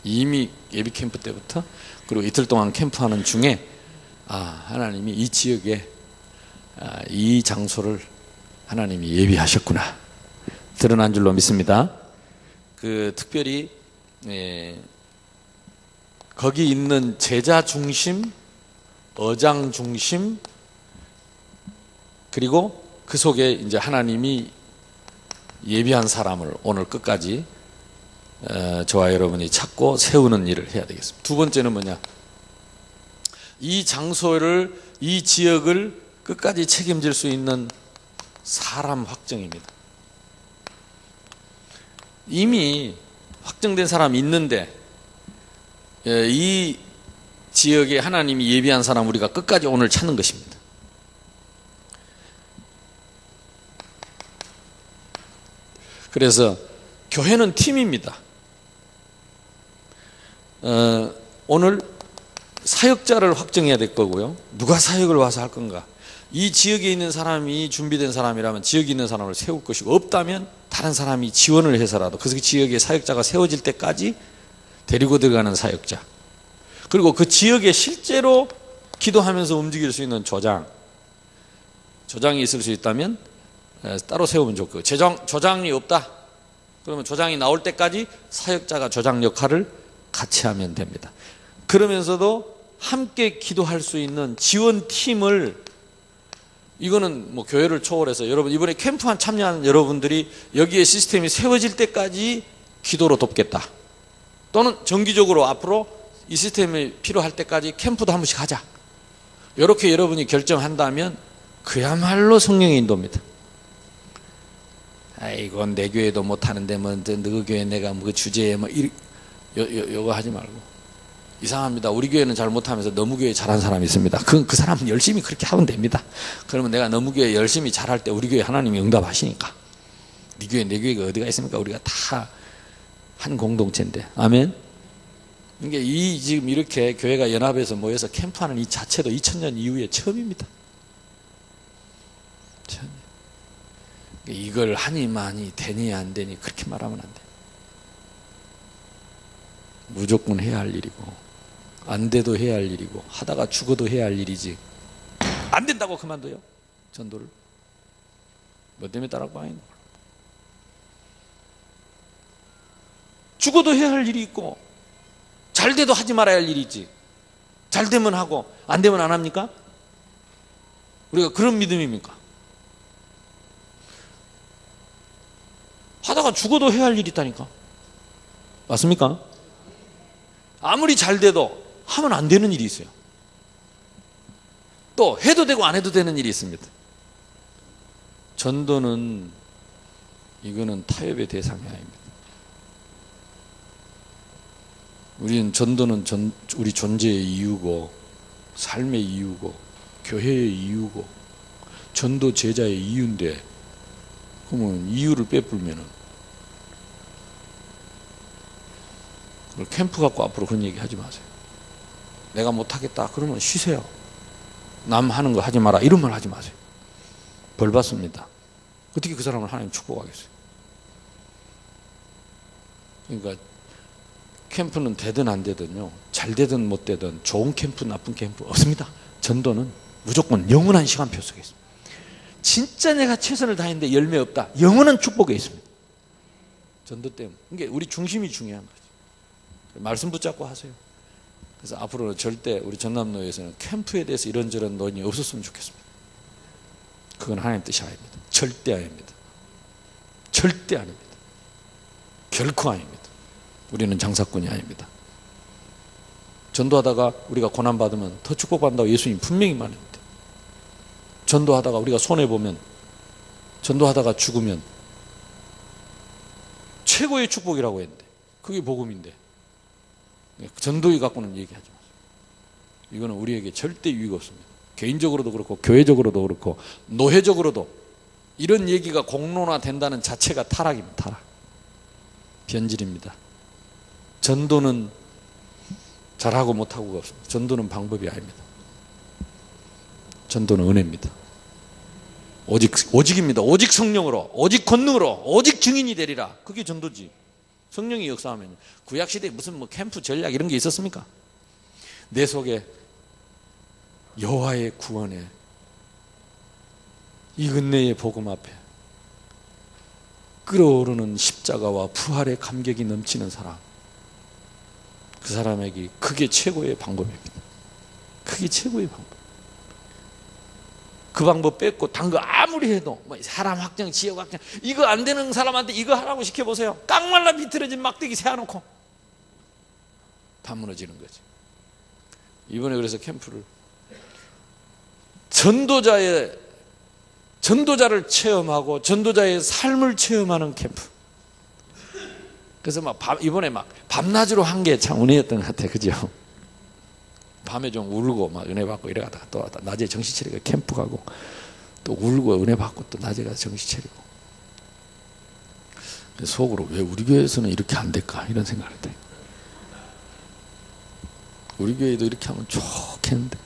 이미 예비 캠프 때부터, 그리고 이틀 동안 캠프하는 중에 하나님이 이 지역에 이 장소를 하나님이 예비하셨구나 드러난 줄로 믿습니다. 특별히 거기 있는 제자 중심, 어장 중심, 그리고 그 속에 이제 하나님이 예비한 사람을 오늘 끝까지 저와 여러분이 찾고 세우는 일을 해야 되겠습니다. 두 번째는 뭐냐? 이 장소를, 이 지역을 끝까지 책임질 수 있는 사람 확정입니다. 이미 확정된 사람이 있는데 이 지역에 하나님이 예비한 사람 우리가 끝까지 오늘 찾는 것입니다. 그래서 교회는 팀입니다. 오늘 사역자를 확정해야 될 거고요. 누가 사역을 와서 할 건가? 이 지역에 있는 사람이 준비된 사람이라면 지역에 있는 사람을 세울 것이고, 없다면 다른 사람이 지원을 해서라도 그 지역에 사역자가 세워질 때까지 데리고 들어가는 사역자, 그리고 그 지역에 실제로 기도하면서 움직일 수 있는 조장이 있을 수 있다면 따로 세우면 좋고, 조장이 없다 그러면 조장이 나올 때까지 사역자가 조장 역할을 같이 하면 됩니다. 그러면서도 함께 기도할 수 있는 지원팀을, 이거는 뭐 교회를 초월해서 여러분 이번에 캠프한 참여한 여러분들이 여기에 시스템이 세워질 때까지 기도로 돕겠다, 또는 정기적으로 앞으로 이 시스템이 필요할 때까지 캠프도 한 번씩 하자, 이렇게 여러분이 결정한다면 그야말로 성령의 인도입니다. 아이고 내 교회도 못하는데 뭐 너희 교회 내가 뭐 주제에 뭐 요거 하지 말고. 이상합니다. 우리 교회는 잘 못하면서 너무 교회 잘한 사람이 있습니다. 그 사람은 열심히 그렇게 하면 됩니다. 그러면 내가 너무 교회 열심히 잘할 때 우리 교회 하나님이 응답하시니까. 네 교회 내 교회가 어디가 있습니까? 우리가 다 한 공동체인데. 아멘. 그러니까 지금 이렇게 교회가 연합해서 모여서 캠프하는 이 자체도 2000년 이후에 처음입니다. 처음. 이걸 하니만이 되니 안 되니 그렇게 말하면 안 돼. 무조건 해야 할 일이고, 안 돼도 해야 할 일이고, 하다가 죽어도 해야 할 일이지. 안 된다고 그만둬요, 전도를. 뭐 때문에 따라고 하는 거야. 죽어도 해야 할 일이 있고, 잘 돼도 하지 말아야 할 일이지. 잘 되면 하고 안 되면 안 합니까? 우리가 그런 믿음입니까? 하다가 죽어도 해야 할 일이 있다니까. 맞습니까? 아무리 잘 돼도 하면 안 되는 일이 있어요. 또 해도 되고 안 해도 되는 일이 있습니다. 전도는 이거는 타협의 대상이 아닙니다. 우리는 전도는 우리 존재의 이유고, 삶의 이유고, 교회의 이유고, 전도 제자의 이유인데, 그러면 이유를 빼풀면은 캠프 갖고 앞으로 그런 얘기 하지 마세요. 내가 못하겠다 그러면 쉬세요. 남 하는 거 하지 마라 이런 말 하지 마세요. 벌 받습니다. 어떻게 그 사람을 하나님 축복하겠어요? 그러니까 캠프는 되든 안 되든요, 잘 되든 못 되든 좋은 캠프 나쁜 캠프 없습니다. 전도는 무조건 영원한 시간표 속에 있습니다. 진짜 내가 최선을 다했는데 열매 없다, 영원한 축복에 있습니다. 전도 때문에. 그러니까 우리 중심이 중요한 거죠. 말씀 붙잡고 하세요. 그래서 앞으로는 절대 우리 전남노에서는 캠프에 대해서 이런저런 논의 없었으면 좋겠습니다. 그건 하나님 뜻이 아닙니다. 절대 아닙니다. 절대 아닙니다. 결코 아닙니다. 우리는 장사꾼이 아닙니다. 전도하다가 우리가 고난받으면 더 축복받는다고 예수님 분명히 말했는데, 전도하다가 우리가 손해보면, 전도하다가 죽으면 최고의 축복이라고 했는데 그게 복음인데, 전도에 갖고는 얘기하지 마세요. 이거는 우리에게 절대 유익 없습니다. 개인적으로도 그렇고 교회적으로도 그렇고 노회적으로도 이런 얘기가 공론화 된다는 자체가 타락입니다. 타락. 변질입니다. 전도는 잘하고 못하고가 없습니다. 전도는 방법이 아닙니다. 전도는 은혜입니다. 오직입니다. 오직 성령으로, 오직 권능으로, 오직 증인이 되리라. 그게 전도지. 성령이 역사하면. 구약시대에 무슨 뭐 캠프 전략 이런 게 있었습니까? 내 속에 여호와의 구원에 이 은혜의 복음 앞에 끓어오르는 십자가와 부활의 감격이 넘치는 사람, 그 사람에게 그게 최고의 방법입니다. 그게 최고의 방법. 그 방법 뺏고 단 거 아무리 해도 뭐 사람 확정, 지역 확정, 이거 안 되는 사람한테 이거 하라고 시켜보세요. 깡말라 비틀어진 막대기 세워놓고 다 무너지는 거지. 이번에 그래서 캠프를 전도자를 체험하고 전도자의 삶을 체험하는 캠프. 그래서 이번에 밤낮으로 한 게 참 은혜였던 것 같아요. 그죠? 밤에 좀 울고 막 은혜 받고 이래 가다가 또 낮에 정신 차리고 캠프 가고 또 울고 은혜 받고 또 낮에 가서 정신 차리고. 속으로 왜 우리 교회에서는 이렇게 안 될까 이런 생각을 했대요. 우리 교회도 이렇게 하면 좋겠는데.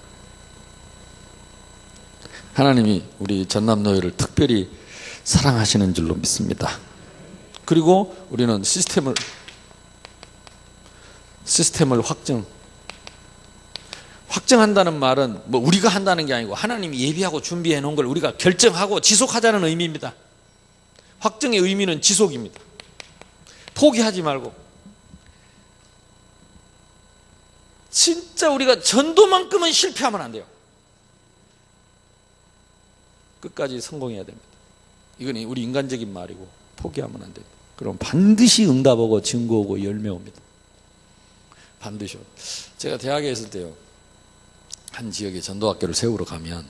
하나님이 우리 전남노예를 특별히 사랑하시는 줄로 믿습니다. 그리고 우리는 시스템을 확정한다는 말은 뭐 우리가 한다는 게 아니고 하나님이 예비하고 준비해 놓은 걸 우리가 결정하고 지속하자는 의미입니다. 확정의 의미는 지속입니다. 포기하지 말고 진짜 우리가 전도만큼은 실패하면 안 돼요. 끝까지 성공해야 됩니다. 이건 우리 인간적인 말이고 포기하면 안 됩니다. 그럼 반드시 응답하고 증거오고 열매 옵니다. 반드시. 제가 대학에 있을 때요, 한 지역에 전도학교를 세우러 가면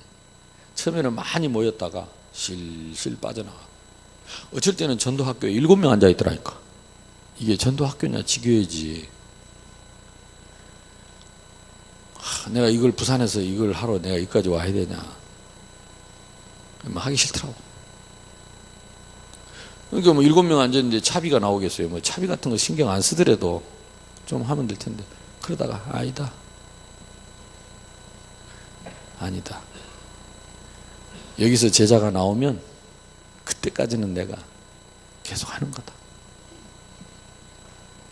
처음에는 많이 모였다가 실실 빠져나가. 어쩔 때는 전도학교에 7명 앉아있더라니까. 이게 전도학교냐 지교회지. 내가 이걸 부산에서 이걸 하러 내가 여기까지 와야 되냐. 하기 싫더라고. 그러니까 7명 앉았는데 차비가 나오겠어요. 뭐 차비 같은 거 신경 안 쓰더라도 좀 하면 될 텐데. 그러다가 아니다. 여기서 제자가 나오면 그때까지는 내가 계속 하는 거다.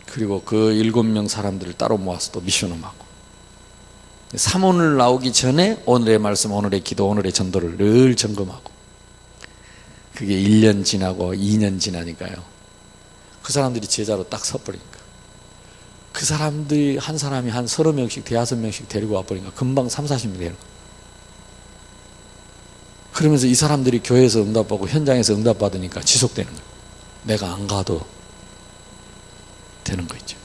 그리고 그 7명 사람들을 따로 모아서 또 미션홈하고. 삼오늘 나오기 전에 오늘의 말씀, 오늘의 기도, 오늘의 전도를 늘 점검하고. 그게 1년 지나고 2년 지나니까요. 그 사람들이 제자로 딱 서버리니까. 그 사람들이 한 사람이 한 30명씩, 5명씩 데리고 와버리니까 금방 30, 40명 되는 거예요. 그러면서 이 사람들이 교회에서 응답받고 현장에서 응답받으니까 지속되는 거예요. 내가 안 가도 되는 거 있죠.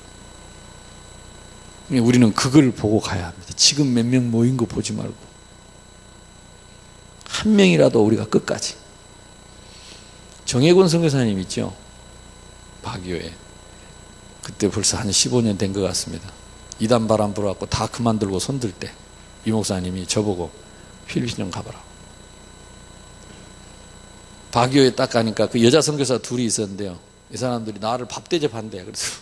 우리는 그걸 보고 가야 합니다. 지금 몇 명 모인 거 보지 말고 한 명이라도 우리가 끝까지. 정혜권 선교사님 있죠? 박유에. 그때 벌써 한 15년 된 것 같습니다. 이단 바람 불어갖고 다 그만들고 손들 때 이 목사님이 저보고 필리핀 좀 가봐라. 박유에 딱 가니까 그 여자 선교사 둘이 있었는데요. 이 사람들이 나를 밥 대접한대. 그래서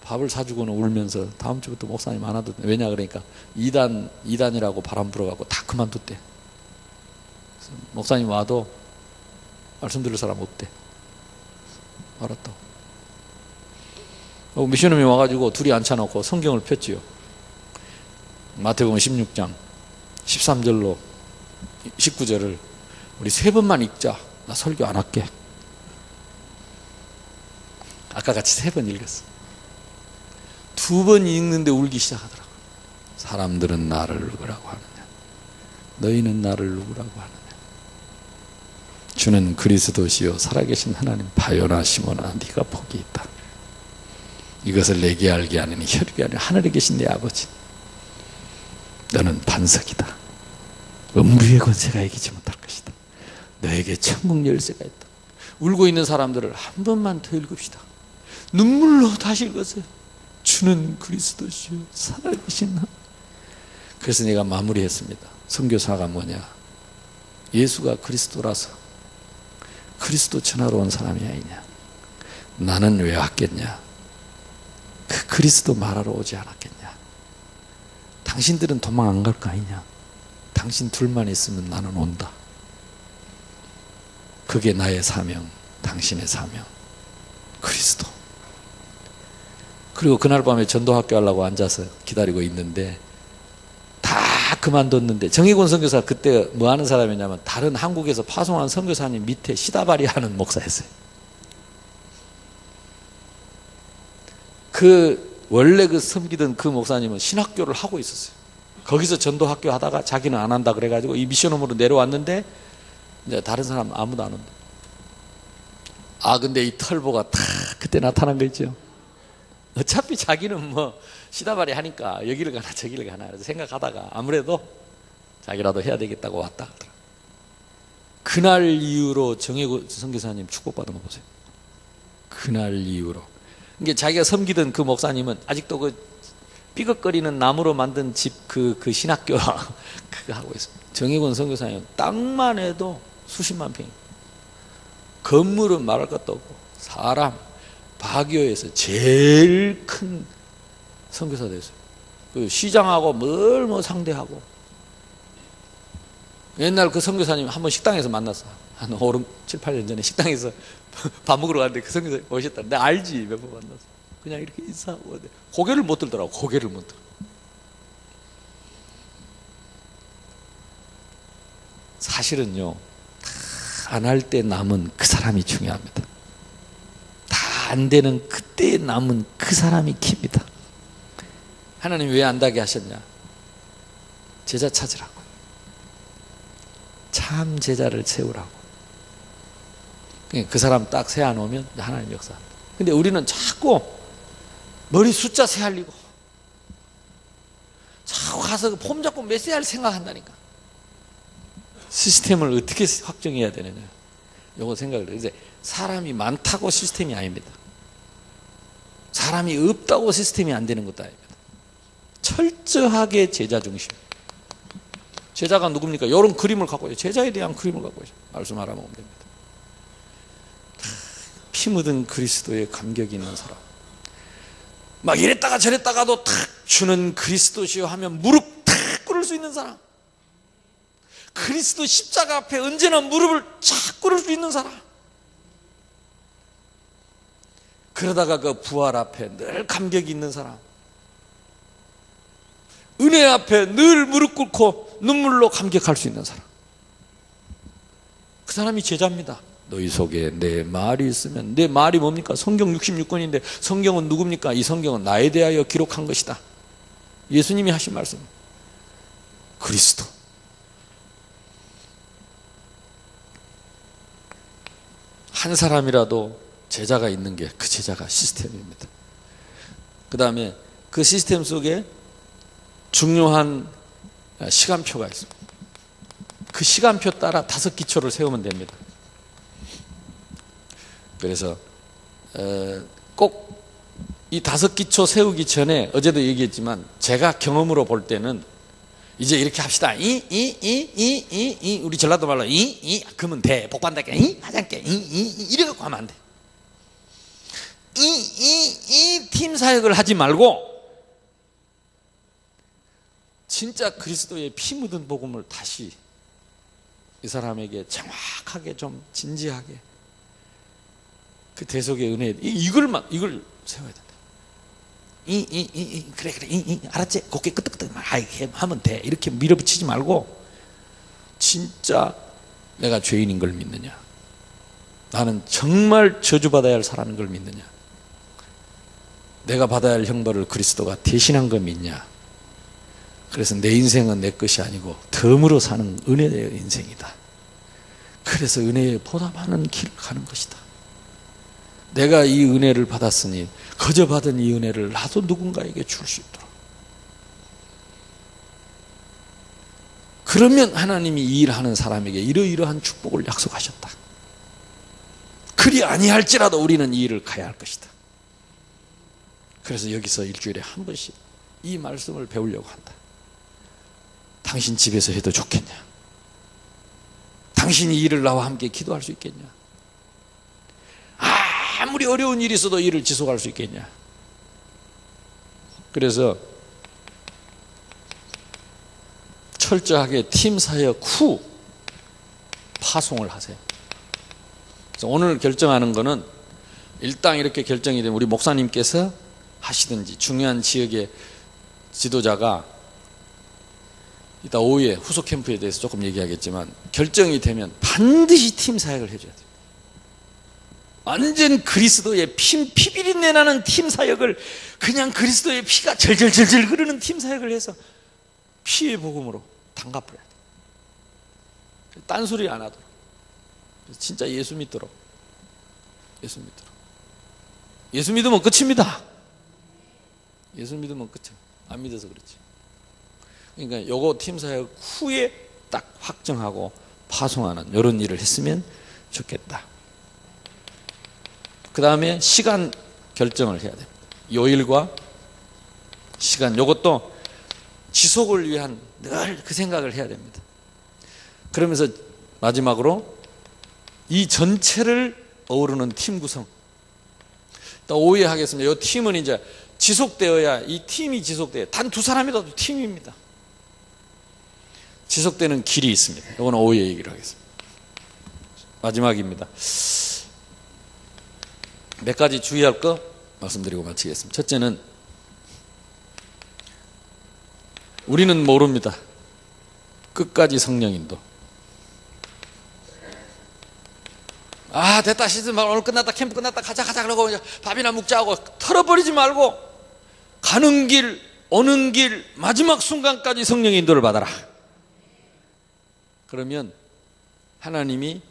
밥을 사주고는 울면서 다음 주부터 목사님 안 와도 돼. 왜냐 그러니까 이단이라고 바람 불어갖고 다 그만뒀대. 목사님 와도 말씀 들을 사람 없대. 알았다. 미션홈이 와가지고 둘이 앉혀놓고 성경을 폈지요. 마태복음 16장 13절로 19절을 우리 3번만 읽자. 나 설교 안 할게. 아까 같이 3번 읽었어. 2번 읽는데 울기 시작하더라고. 사람들은 나를 누구라고 하느냐? 너희는 나를 누구라고 하느냐? 주는 그리스도시요 살아계신 하나님. 바요나 시모나 네가 복이 있다. 이것을 내게 알게 하느니 혈육이 아니라 하늘에 계신 내 아버지. 너는 반석이다. 음부의 권세가 이기지 못할 것이다. 너에게 천국 열쇠가 있다. 울고 있는 사람들을 한 번만 더 읽읍시다. 눈물로 다시 읽었어요. 주는 그리스도시요 살아계신 하나님. 그래서 내가 마무리했습니다. 선교사가 뭐냐? 예수가 그리스도라서 그리스도 전하러 온 사람이 아니냐? 나는 왜 왔겠냐? 그 그리스도 말하러 오지 않았겠냐? 당신들은 도망 안 갈 거 아니냐? 당신 둘만 있으면 나는 온다. 그게 나의 사명, 당신의 사명, 그리스도. 그리고 그날 밤에 전도학교 하려고 앉아서 기다리고 있는데 다 그만뒀는데, 정의곤 선교사 그때 뭐 하는 사람이냐면 다른 한국에서 파송한 선교사님 밑에 시다발이 하는 목사였어요. 원래 섬기던 그 목사님은 신학교를 하고 있었어요. 거기서 전도학교 하다가 자기는 안 한다 그래가지고 이 미션홈으로 내려왔는데 이제 다른 사람 아무도 안 온다. 근데 이 털보가 다 그때 나타난 거 있죠. 어차피 자기는 뭐 시다발이 하니까 여기를 가나 저기를 가나 생각하다가 아무래도 자기라도 해야 되겠다고 왔다 하더라. 그날 이후로 정혜구 선교사님 축복받은 거 보세요. 그날 이후로. 이게 자기가 섬기던 그 목사님은 아직도 그 삐걱거리는 나무로 만든 집 그 신학교 그거 하고 있습니다. 정혜권 선교사님 땅만 해도 수십만 평. 건물은 말할 것도 없고 사람 바교에서 제일 큰 선교사 됐어요. 그 시장하고 뭘 뭐 상대하고. 옛날 그 선교사님 한번 식당에서 만났어. 한 5, 7, 8년 전에 식당에서 밥 먹으러 갔는데 그 선교사님 오셨다. 내가 알지, 몇 번 만났어. 그냥 이렇게 인사하고 고개를 못 들더라고. 고개를 못 들어. 사실은요, 안 할 때 남은 그 사람이 중요합니다. 다 안 되는 그때 남은 그 사람이 킵니다. 하나님 왜 안 되게 하셨냐? 제자 찾으라고. 참 제자를 세우라고. 그 사람 딱 세안 오면 하나님 역사합니다. 근데 우리는 자꾸 머리 숫자 세알리고 자꾸 가서 폼 잡고 메시지를 생각한다니까. 시스템을 어떻게 확정해야 되느냐, 요거 생각을 해요. 이제 사람이 많다고 시스템이 아닙니다. 사람이 없다고 시스템이 안 되는 것도 아닙니다. 철저하게 제자 중심. 제자가 누굽니까? 이런 그림을 갖고 있어요. 제자에 대한 그림을 갖고 있어요. 말씀하라면 됩니다. 피 묻은 그리스도의 감격이 있는 사람, 막 이랬다가 저랬다가도 탁 주는 그리스도시요 하면 무릎 탁 꿇을 수 있는 사람, 그리스도 십자가 앞에 언제나 무릎을 착 꿇을 수 있는 사람, 그러다가 그 부활 앞에 늘 감격이 있는 사람, 은혜 앞에 늘 무릎 꿇고 눈물로 감격할 수 있는 사람, 그 사람이 제자입니다. 너희 속에 내 말이 있으면. 내 말이 뭡니까? 성경 66권인데 성경은 누굽니까? 이 성경은 나에 대하여 기록한 것이다. 예수님이 하신 말씀. 그리스도. 한 사람이라도 제자가 있는 게 그 제자가 시스템입니다. 그 다음에 그 시스템 속에 중요한 시간표가 있습니다. 그 시간표 따라 5기초를 세우면 됩니다. 그래서 꼭 이 5기초 세우기 전에, 어제도 얘기했지만 제가 경험으로 볼 때는 이제 이렇게 합시다. 우리 전라도 말로 그러면 돼. 복 받을게. 하장께. 이래갖고 하면 안 돼. 팀 사역을 하지 말고 진짜 그리스도의 피 묻은 복음을 다시 이 사람에게 정확하게 좀 진지하게 그 대속의 은혜, 이걸 세워야 된다. 그래 알았지? 고개 끄덕끄덕 하면 돼. 이렇게 밀어붙이지 말고 진짜 내가 죄인인 걸 믿느냐, 나는 정말 저주받아야 할 사람인 걸 믿느냐, 내가 받아야 할 형벌을 그리스도가 대신한 거 믿냐. 그래서 내 인생은 내 것이 아니고 덤으로 사는 은혜의 인생이다. 그래서 은혜에 보답하는 길을 가는 것이다. 내가 이 은혜를 받았으니 거저 받은 이 은혜를 나도 누군가에게 줄 수 있도록. 그러면 하나님이 이 일하는 사람에게 이러이러한 축복을 약속하셨다. 그리 아니할지라도 우리는 이 일을 가야 할 것이다. 그래서 여기서 일주일에 한 번씩 이 말씀을 배우려고 한다. 당신 집에서 해도 좋겠냐? 당신이 이 일을 나와 함께 기도할 수 있겠냐? 아무리 어려운 일이 있어도 일을 지속할 수 있겠냐? 그래서 철저하게 팀 사역 후 파송을 하세요. 그래서 오늘 결정하는 거는 일단 이렇게 결정이 되면 우리 목사님께서 하시든지 중요한 지역의 지도자가 이따 오후에 후속 캠프에 대해서 조금 얘기하겠지만 결정이 되면 반드시 팀 사역을 해줘야 돼요. 완전 그리스도의 피비린내 나는 팀 사역을 그냥 그리스도의 피가 절절절절 흐르는 팀 사역을 해서 피의 복음으로 담가버려야 돼. 딴소리 안 하도록. 진짜 예수 믿도록. 예수 믿도록. 예수 믿으면 끝입니다. 예수 믿으면 끝이야. 안 믿어서 그렇지. 그러니까 요거 팀 사역 후에 딱 확정하고 파송하는 이런 일을 했으면 좋겠다. 그 다음에 시간 결정을 해야 됩니다. 요일과 시간, 요것도 지속을 위한 늘 그 생각을 해야 됩니다. 그러면서 마지막으로 이 전체를 어우르는 팀 구성. 또 오해 하겠습니다. 이 팀은 이제 지속되어야, 이 팀이 지속돼야, 단 두 사람이라도 팀입니다. 지속되는 길이 있습니다. 이건 오해 얘기를 하겠습니다. 마지막입니다. 몇 가지 주의할 거 말씀드리고 마치겠습니다. 첫째는 우리는 모릅니다. 끝까지 성령 인도. 아, 됐다, 시즌 말 오늘 끝났다, 캠프 끝났다, 가자 그러고 이제 밥이나 먹자 하고 털어버리지 말고 가는 길, 오는 길, 마지막 순간까지 성령의 인도를 받아라. 그러면 하나님이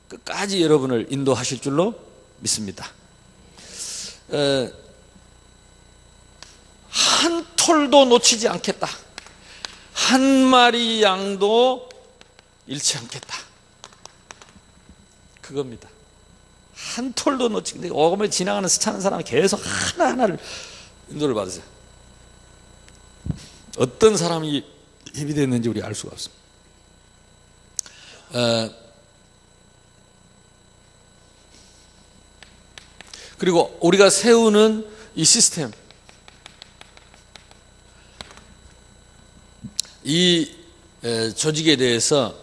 끝까지 여러분을 인도하실 줄로 믿습니다. 한 톨도 놓치지 않겠다. 한 마리 양도 잃지 않겠다. 그겁니다. 한 톨도 놓치지 않겠다. 오금에 지나가는 스치는 사람이 계속 하나하나를 인도를 받으세요. 어떤 사람이 예비됐는지 우리 알 수가 없습니다. 그리고 우리가 세우는 이 시스템, 이 조직에 대해서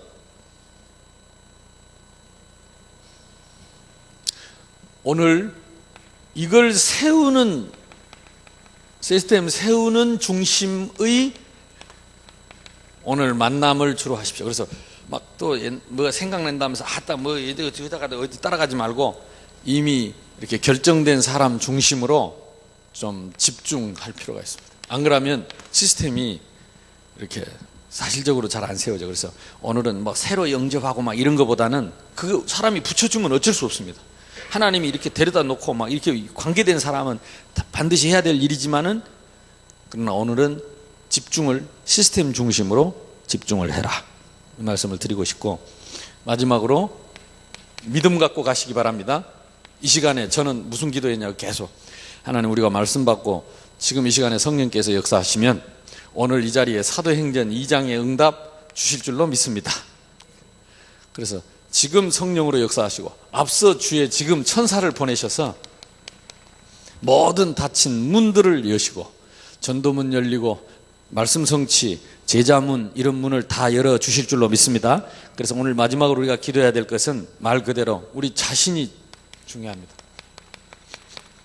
오늘 이걸 세우는 시스템 세우는 중심의 오늘 만남을 주로 하십시오. 그래서 막 또 뭐 생각난다면서 아따 뭐 어디다가 어디 따라가지 말고 이미 이렇게 결정된 사람 중심으로 좀 집중할 필요가 있습니다. 안 그러면 시스템이 이렇게 사실적으로 잘 안 세워져. 그래서 오늘은 뭐 새로 영접하고 막 이런 것보다는 그 사람이 붙여주면 어쩔 수 없습니다. 하나님이 이렇게 데려다 놓고 막 이렇게 관계된 사람은 반드시 해야 될 일이지만은 그러나 오늘은 집중을 시스템 중심으로 집중을 해라. 이 말씀을 드리고 싶고 마지막으로 믿음 갖고 가시기 바랍니다. 이 시간에 저는 무슨 기도했냐고 계속 하나님 우리가 말씀 받고 지금 이 시간에 성령께서 역사하시면 오늘 이 자리에 사도행전 2장의 응답 주실 줄로 믿습니다. 그래서 지금 성령으로 역사하시고 앞서 주에 지금 천사를 보내셔서 모든 닫힌 문들을 여시고 전도문 열리고 말씀 성취 제자문 이런 문을 다 열어주실 줄로 믿습니다. 그래서 오늘 마지막으로 우리가 기도해야 될 것은 말 그대로 우리 자신이 중요합니다.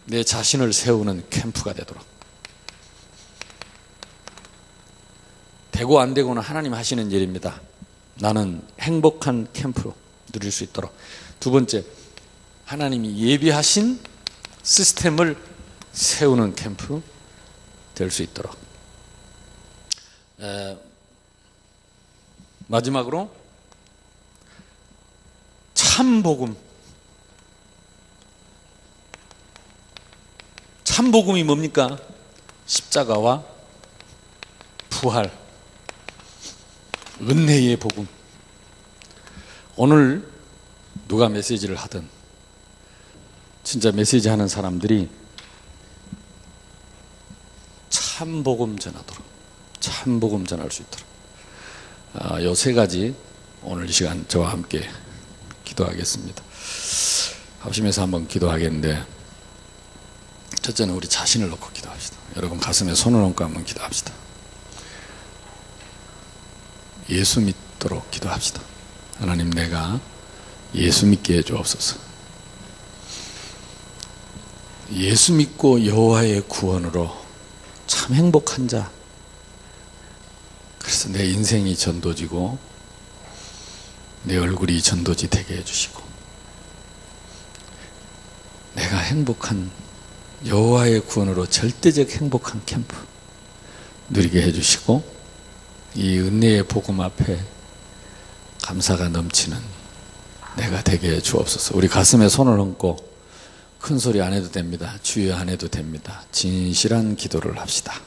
내 자신을 세우는 캠프가 되도록. 되고 안 되고는 하나님 하시는 일입니다. 나는 행복한 캠프로 누릴 수 있도록. 두 번째, 하나님이 예비하신 시스템을 세우는 캠프 될 수 있도록. 마지막으로 참복음. 참복음이 뭡니까? 십자가와 부활, 은혜의 복음. 오늘 누가 메시지를 하든 진짜 메시지 하는 사람들이 참복음 전하도록, 참복음 전할 수 있도록 요 세 가지 오늘 이 시간 저와 함께 기도하겠습니다. 합심해서 한번 기도하겠는데 첫째는 우리 자신을 놓고 기도합시다. 여러분 가슴에 손을 얹고 한번 기도합시다. 예수 믿도록 기도합시다. 하나님, 내가 예수 믿게 해주옵소서. 예수 믿고 여호와의 구원으로 참 행복한 자, 그래서 내 인생이 전도지고 내 얼굴이 전도지 되게 해주시고 내가 행복한 여호와의 구원으로 절대적 행복한 캠프 누리게 해주시고 이 은혜의 복음 앞에 감사가 넘치는 내가 되게 해 주옵소서. 우리 가슴에 손을 얹고 큰 소리 안 해도 됩니다. 주여 안 해도 됩니다. 진실한 기도를 합시다.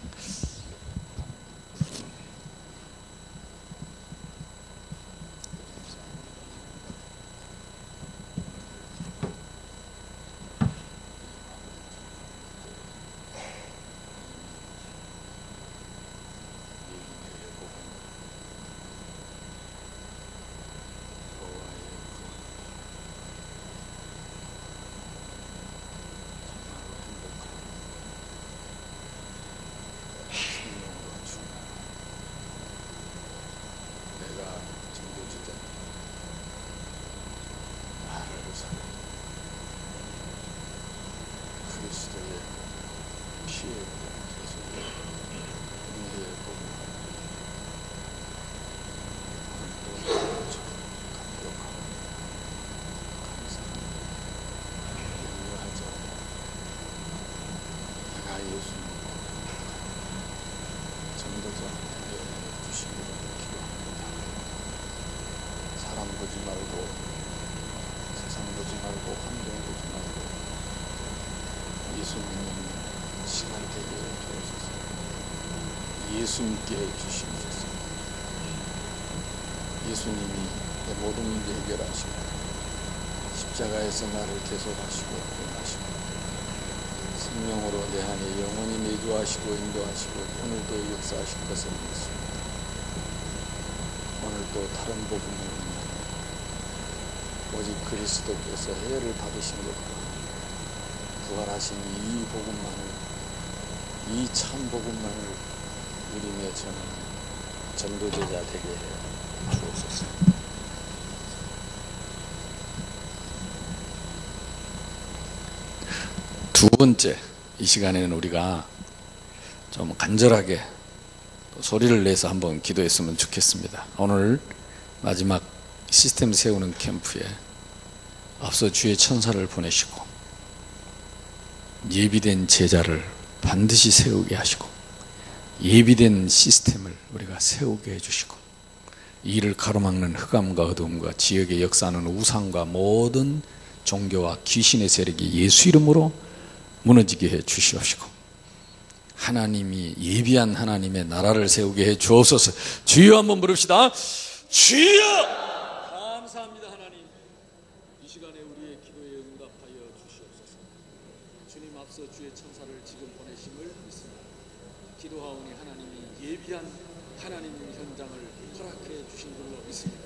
예수 믿게 해주시옵소서. 예수님이 내 모든 문제 해결하시고 십자가에서 나를 대속하시고 구원하시고 성령으로 내 안에 영원히 내주하시고 인도하시고 오늘도 역사하실 것을 믿습니다. 오늘도 다른 복음을 만나니 오직 그리스도께서 해를 받으신 것과 부활하신 이 복음만을, 이 참 복음만을 우리며 전하는 전도제자 되게 해 주옵소서. 두 번째, 이 시간에는 우리가 좀 간절하게 또 소리를 내서 한번 기도했으면 좋겠습니다. 오늘 마지막 시스템 세우는 캠프에 앞서 주의 천사를 보내시고 예비된 제자를 반드시 세우게 하시고 예비된 시스템을 우리가 세우게 해주시고 이 일을 가로막는 흑암과 어두움과 지역의 역사하는 우상과 모든 종교와 귀신의 세력이 예수 이름으로 무너지게 해 주시옵시고 하나님이 예비한 하나님의 나라를 세우게 해 주옵소서. 주여 한번 부릅시다. 주여! 감사합니다. 하나님, 이 시간에 우리의 기도에 응답하여 주시옵소서. 주님 앞서 주의 천사를 지금 보내심을 믿습니다. 기도하오니 하나님이 예비한 하나님 현장을 허락해 주신 걸로 믿습니다.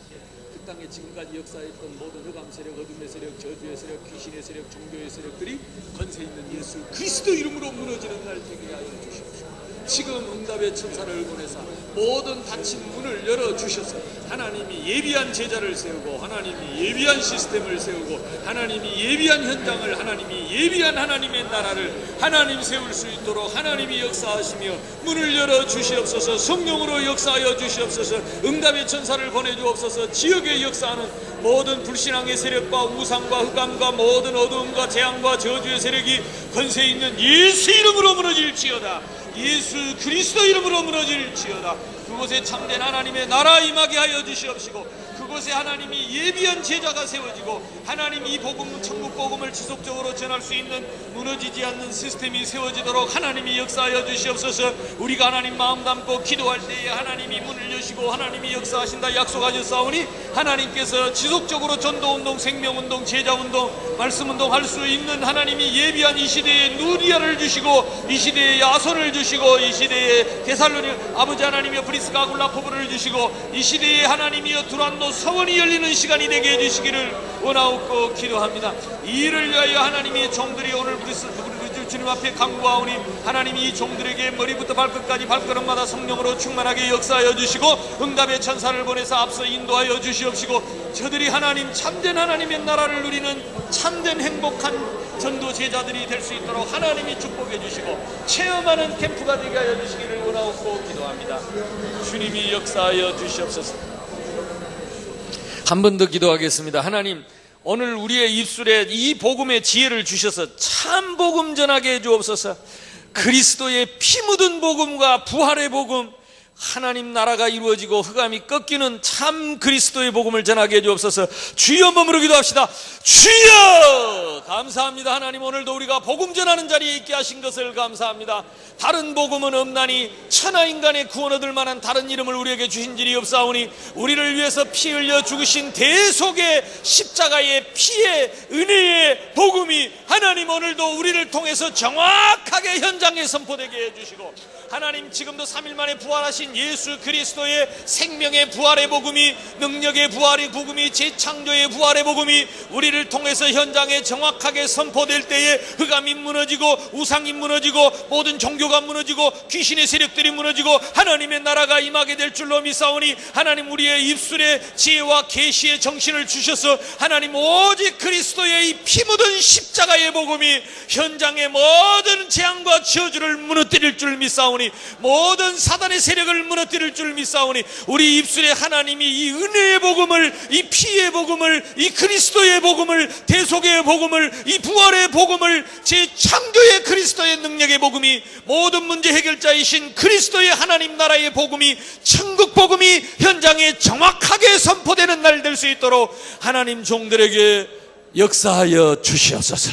그 땅에 지금까지 역사했던 모든 흑암 세력, 어둠의 세력, 저주의 세력, 귀신의 세력, 종교의 세력들이 권세 있는 예수 그리스도 이름으로 무너지는 날 되게 하여 주시옵소서. 지금 응답의 천사를 보내사 모든 닫힌 문을 열어주셔서 하나님이 예비한 제자를 세우고 하나님이 예비한 시스템을 세우고 하나님이 예비한 현장을 하나님이 예비한 하나님의 나라를 하나님 세울 수 있도록 하나님이 역사하시며 문을 열어주시옵소서. 성령으로 역사하여 주시옵소서. 응답의 천사를 보내주옵소서. 지역에 역사하는 모든 불신앙의 세력과 우상과 흑암과 모든 어두움과 재앙과 저주의 세력이 권세 있는 예수 이름으로 무너질지어다. 예수 그리스도 이름으로 무너질지어다. 그곳에 참된 하나님의 나라 임하게 하여 주시옵시고 그곳에 하나님이 예비한 제자가 세워지고 하나님 이 복음, 천국 복음을 지속적으로 전할 수 있는 무너지지 않는 시스템이 세워지도록 하나님이 역사하여 주시옵소서. 우리가 하나님 마음 담고 기도할 때에 하나님이 문을 여시고 하나님이 역사하신다 약속하셨사오니 하나님께서 지속적으로 전도운동, 생명운동, 제자운동, 말씀운동 할 수 있는 하나님이 예비한 이 시대에 누리아를 주시고 이 시대에 야손을 주시고 이 시대에 데살로니 아버지 하나님이여 브리스가 아굴라 포브를 주시고 이 시대에 하나님이여 두란노 서원이 열리는 시간이 되게 해주시기를 원하옵고 기도합니다. 이 일을 위하여 하나님의 종들이 오늘 브리스 주님 앞에 간구하오니 하나님 이 종들에게 머리부터 발끝까지 발걸음마다 성령으로 충만하게 역사하여 주시고 응답의 천사를 보내서 앞서 인도하여 주시옵시고 저들이 하나님 참된 하나님의 나라를 누리는 참된 행복한 전도 제자들이 될 수 있도록 하나님이 축복해 주시고 체험하는 캠프가 되게 하여 주시기를 원하옵고 기도합니다. 주님이 역사하여 주시옵소서. 한 번 더 기도하겠습니다. 하나님, 오늘 우리의 입술에 이 복음의 지혜를 주셔서 참 복음 전하게 해 주옵소서. 그리스도의 피 묻은 복음과 부활의 복음, 하나님 나라가 이루어지고 흑암이 꺾이는 참 그리스도의 복음을 전하게 해 주옵소서. 주여 머무르 기도합시다. 주여! 감사합니다. 하나님, 오늘도 우리가 복음 전하는 자리에 있게 하신 것을 감사합니다. 다른 복음은 없나니 천하인간의 구원 얻을 만한 다른 이름을 우리에게 주신 일이 없사오니 우리를 위해서 피 흘려 죽으신 대속의 십자가의 피의 은혜의 복음이 하나님 오늘도 우리를 통해서 정확하게 현장에 선포되게 해주시고 하나님, 지금도 3일 만에 부활하신 예수 그리스도의 생명의 부활의 복음이, 능력의 부활의 복음이, 재창조의 부활의 복음이 우리를 통해서 현장에 정확하게 선포될 때에 흑암이 무너지고 우상이 무너지고 모든 종교가 무너지고 귀신의 세력들이 무너지고 하나님의 나라가 임하게 될 줄로 믿사오니 하나님, 우리의 입술에 지혜와 계시의 정신을 주셔서 하나님 오직 그리스도의 이 피 묻은 십자가의 복음이 현장의 모든 재앙과 저주를 무너뜨릴 줄 믿사오니, 모든 사단의 세력을 무너뜨릴 줄 믿사오니 우리 입술에 하나님이 이 은혜의 복음을, 이 피의 복음을, 이 그리스도의 복음을, 대속의 복음을, 이 부활의 복음을, 재창조의 그리스도의 능력의 복음이, 모든 문제 해결자이신 그리스도의 하나님 나라의 복음이, 천국 복음이 현장에 정확하게 선포되는 날 될 수 있도록 하나님 종들에게 역사하여 주시옵소서.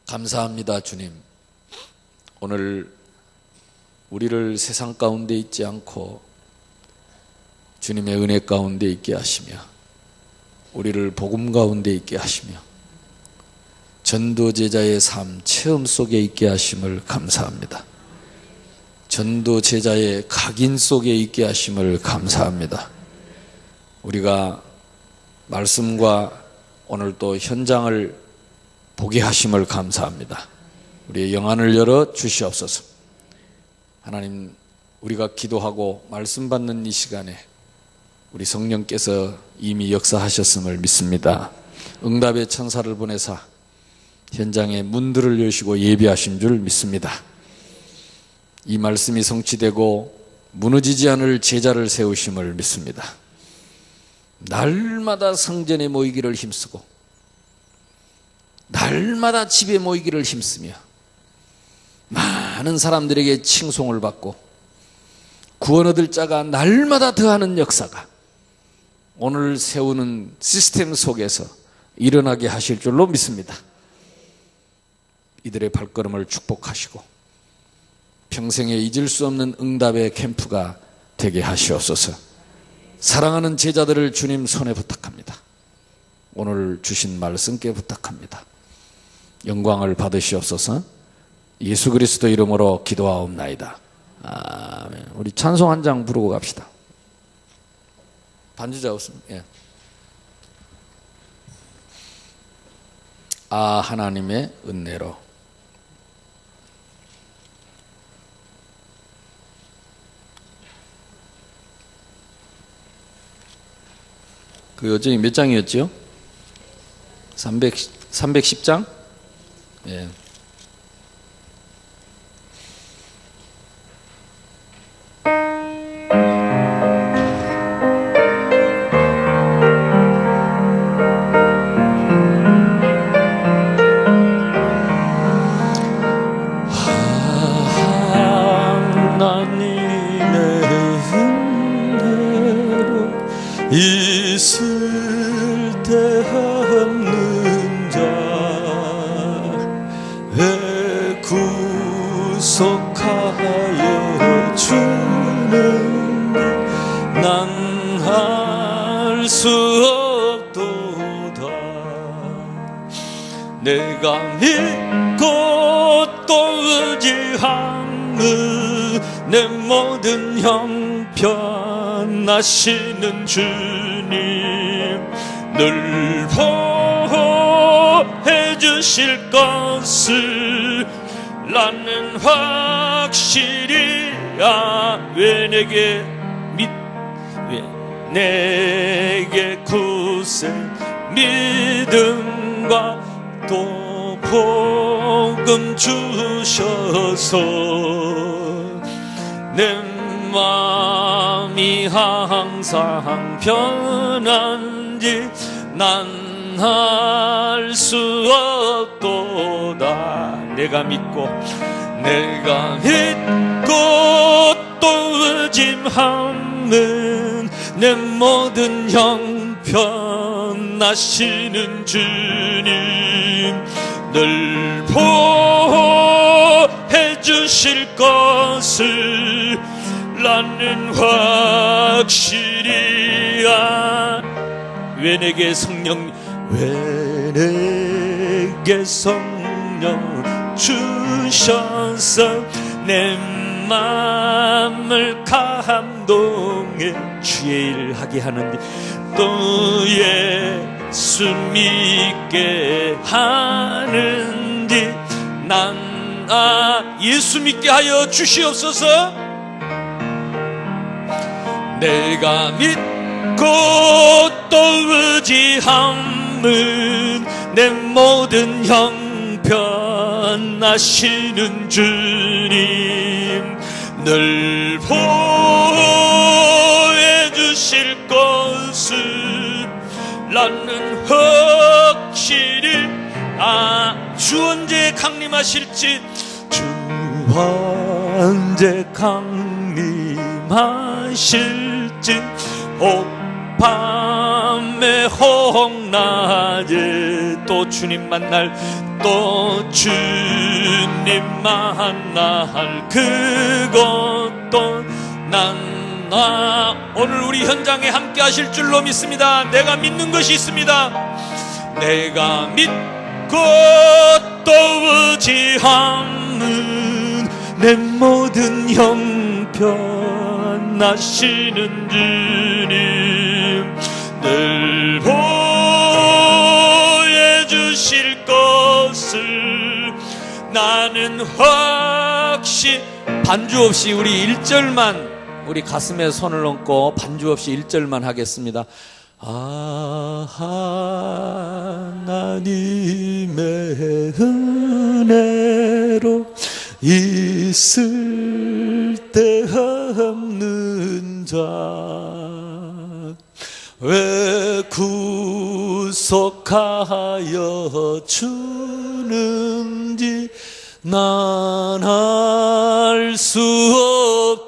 감사합니다. 주님, 오늘 우리를 세상 가운데 있지 않고 주님의 은혜 가운데 있게 하시며 우리를 복음 가운데 있게 하시며 전도 제자의 삶 체험 속에 있게 하심을 감사합니다. 전도 제자의 각인 속에 있게 하심을 감사합니다. 우리가 말씀과 오늘 또 현장을 보게 하심을 감사합니다. 우리의 영안을 열어 주시옵소서. 하나님, 우리가 기도하고 말씀 받는 이 시간에 우리 성령께서 이미 역사하셨음을 믿습니다. 응답의 천사를 보내사 현장에 문들을 여시고 예비하신 줄 믿습니다. 이 말씀이 성취되고 무너지지 않을 제자를 세우심을 믿습니다. 날마다 성전에 모이기를 힘쓰고 날마다 집에 모이기를 힘쓰며 많은 사람들에게 칭송을 받고 구원 얻을 자가 날마다 더하는 역사가 오늘 세우는 시스템 속에서 일어나게 하실 줄로 믿습니다. 이들의 발걸음을 축복하시고 평생에 잊을 수 없는 응답의 캠프가 되게 하시옵소서. 사랑하는 제자들을 주님 손에 부탁합니다. 오늘 주신 말씀께 부탁합니다. 영광을 받으시옵소서. 예수 그리스도 이름으로 기도하옵나이다. 아멘. 우리 찬송 한 장 부르고 갑시다. 반주자 없습니다. 예. 아, 하나님의 은혜로. 그 여정이 몇 장이었죠? 310장? 예. 있을 데 없는 자에 구속하여 주는 난 할 수 없도다. 내가 믿고 또 의지함은 내 모든 형편하시는 주님 늘 보호해 주시 주실 것을 나는 확실히 왜 내게 굳세 믿음과 또 복음 주셔서 내 마음이 항상 편한지 난 알 수 없도다. 내가 믿고 또 의심하는 내 모든 형편 아시는 주님 늘 보호해 주실 것을 나는 확실히 왜 내게 성령 주셔서 내 마음을 감동해 주의 일 하게 하는데 또 예수 믿게 하는지 난 예수 믿게 하여 주시옵소서. 내가 믿고 또 의지함은 내 모든 형편 아시는 주님 늘 보호해 주실 것을 나는 확실히 주 언제 강림하실지 주 언제 강림하실지 밤에 혹낮에 또 주님 만날 또 주님 만날 그것도 난 오늘 우리 현장에 함께 하실 줄로 믿습니다. 내가 믿는 것이 있습니다. 내가 믿고 또 의지함은 내 모든 형편 아시는 주님 늘 보호해 주실 것을 나는 확실히 반주 없이 우리 1절만 우리 가슴에 손을 얹고 반주 없이 1절만 하겠습니다. 하나님의 은혜로 있을 데 없는 자 왜 구속하여 주는지 난 알 수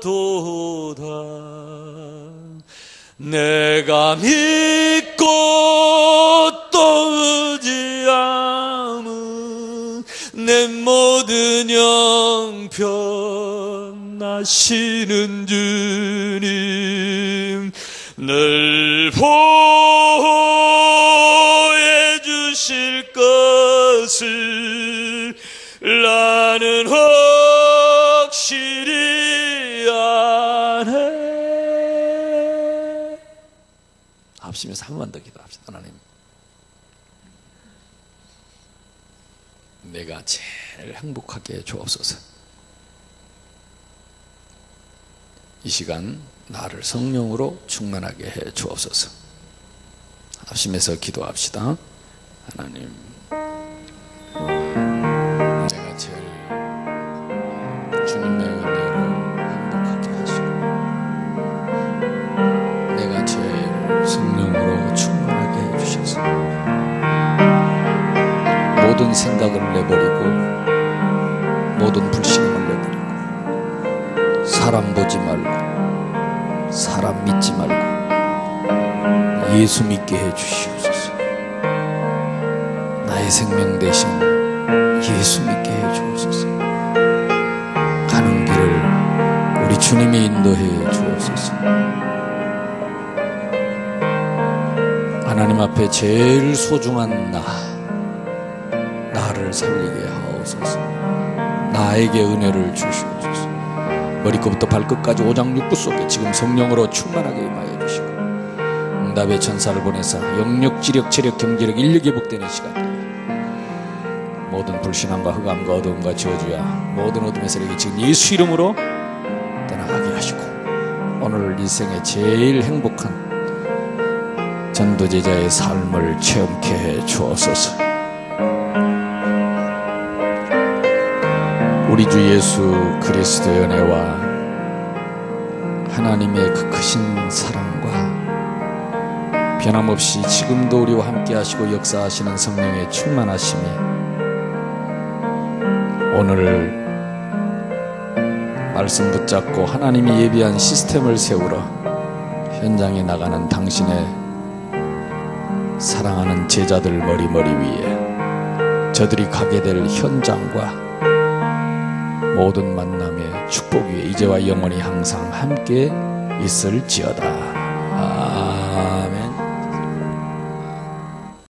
없도다. 내가 믿고 또 의지함은 내 모든 형편 아시는 주님 늘 보호해 주실 것을 나는 확실히 아네. 합심해서 한 번 더 기도합시다. 하나님, 내가 제일 행복하게 해 주옵소서. 이 시간 나를 성령으로 충만하게 해 주옵소서. 합심해서 기도합시다. 하나님, 내가 제일 주님의 은혜로 행복하게 하시고 내가 제일 성령으로 충만하게 해주셔서 모든 생각을 내버리고 모든 불신임을 내버리고 사람 보지 말고 사람 믿지 말고 예수 믿게 해주시옵소서. 나의 생명 대신 예수 믿게 해주옵소서. 가는 길을 우리 주님이 인도해 주옵소서. 하나님 앞에 제일 소중한 나를 살리게 하옵소서. 나에게 은혜를 주시옵소서. 머리끝부터 발끝까지 오장육부 속에 지금 성령으로 충만하게 임하여 주시고 응답의 천사를 보내사 영력, 지력, 체력, 경제력, 인력이 회복되는 시간 모든 불신앙과 흑암과 어두움과 저주야 모든 어둠의 세력이 지금 예수 이름으로 떠나가게 하시고 오늘 일생의 제일 행복한 전도제자의 삶을 체험케 해 주옵소서. 우리 주 예수 그리스도의 은혜와 하나님의 그 크신 사랑과 변함없이 지금도 우리와 함께 하시고 역사하시는 성령의 충만하심이 오늘 말씀 붙잡고 하나님이 예비한 시스템을 세우러 현장에 나가는 당신의 사랑하는 제자들 머리머리 위에 저들이 가게 될 현장과 모든 만남의 축복 위에 이제와 영원히 항상 함께 있을지어다. 아멘.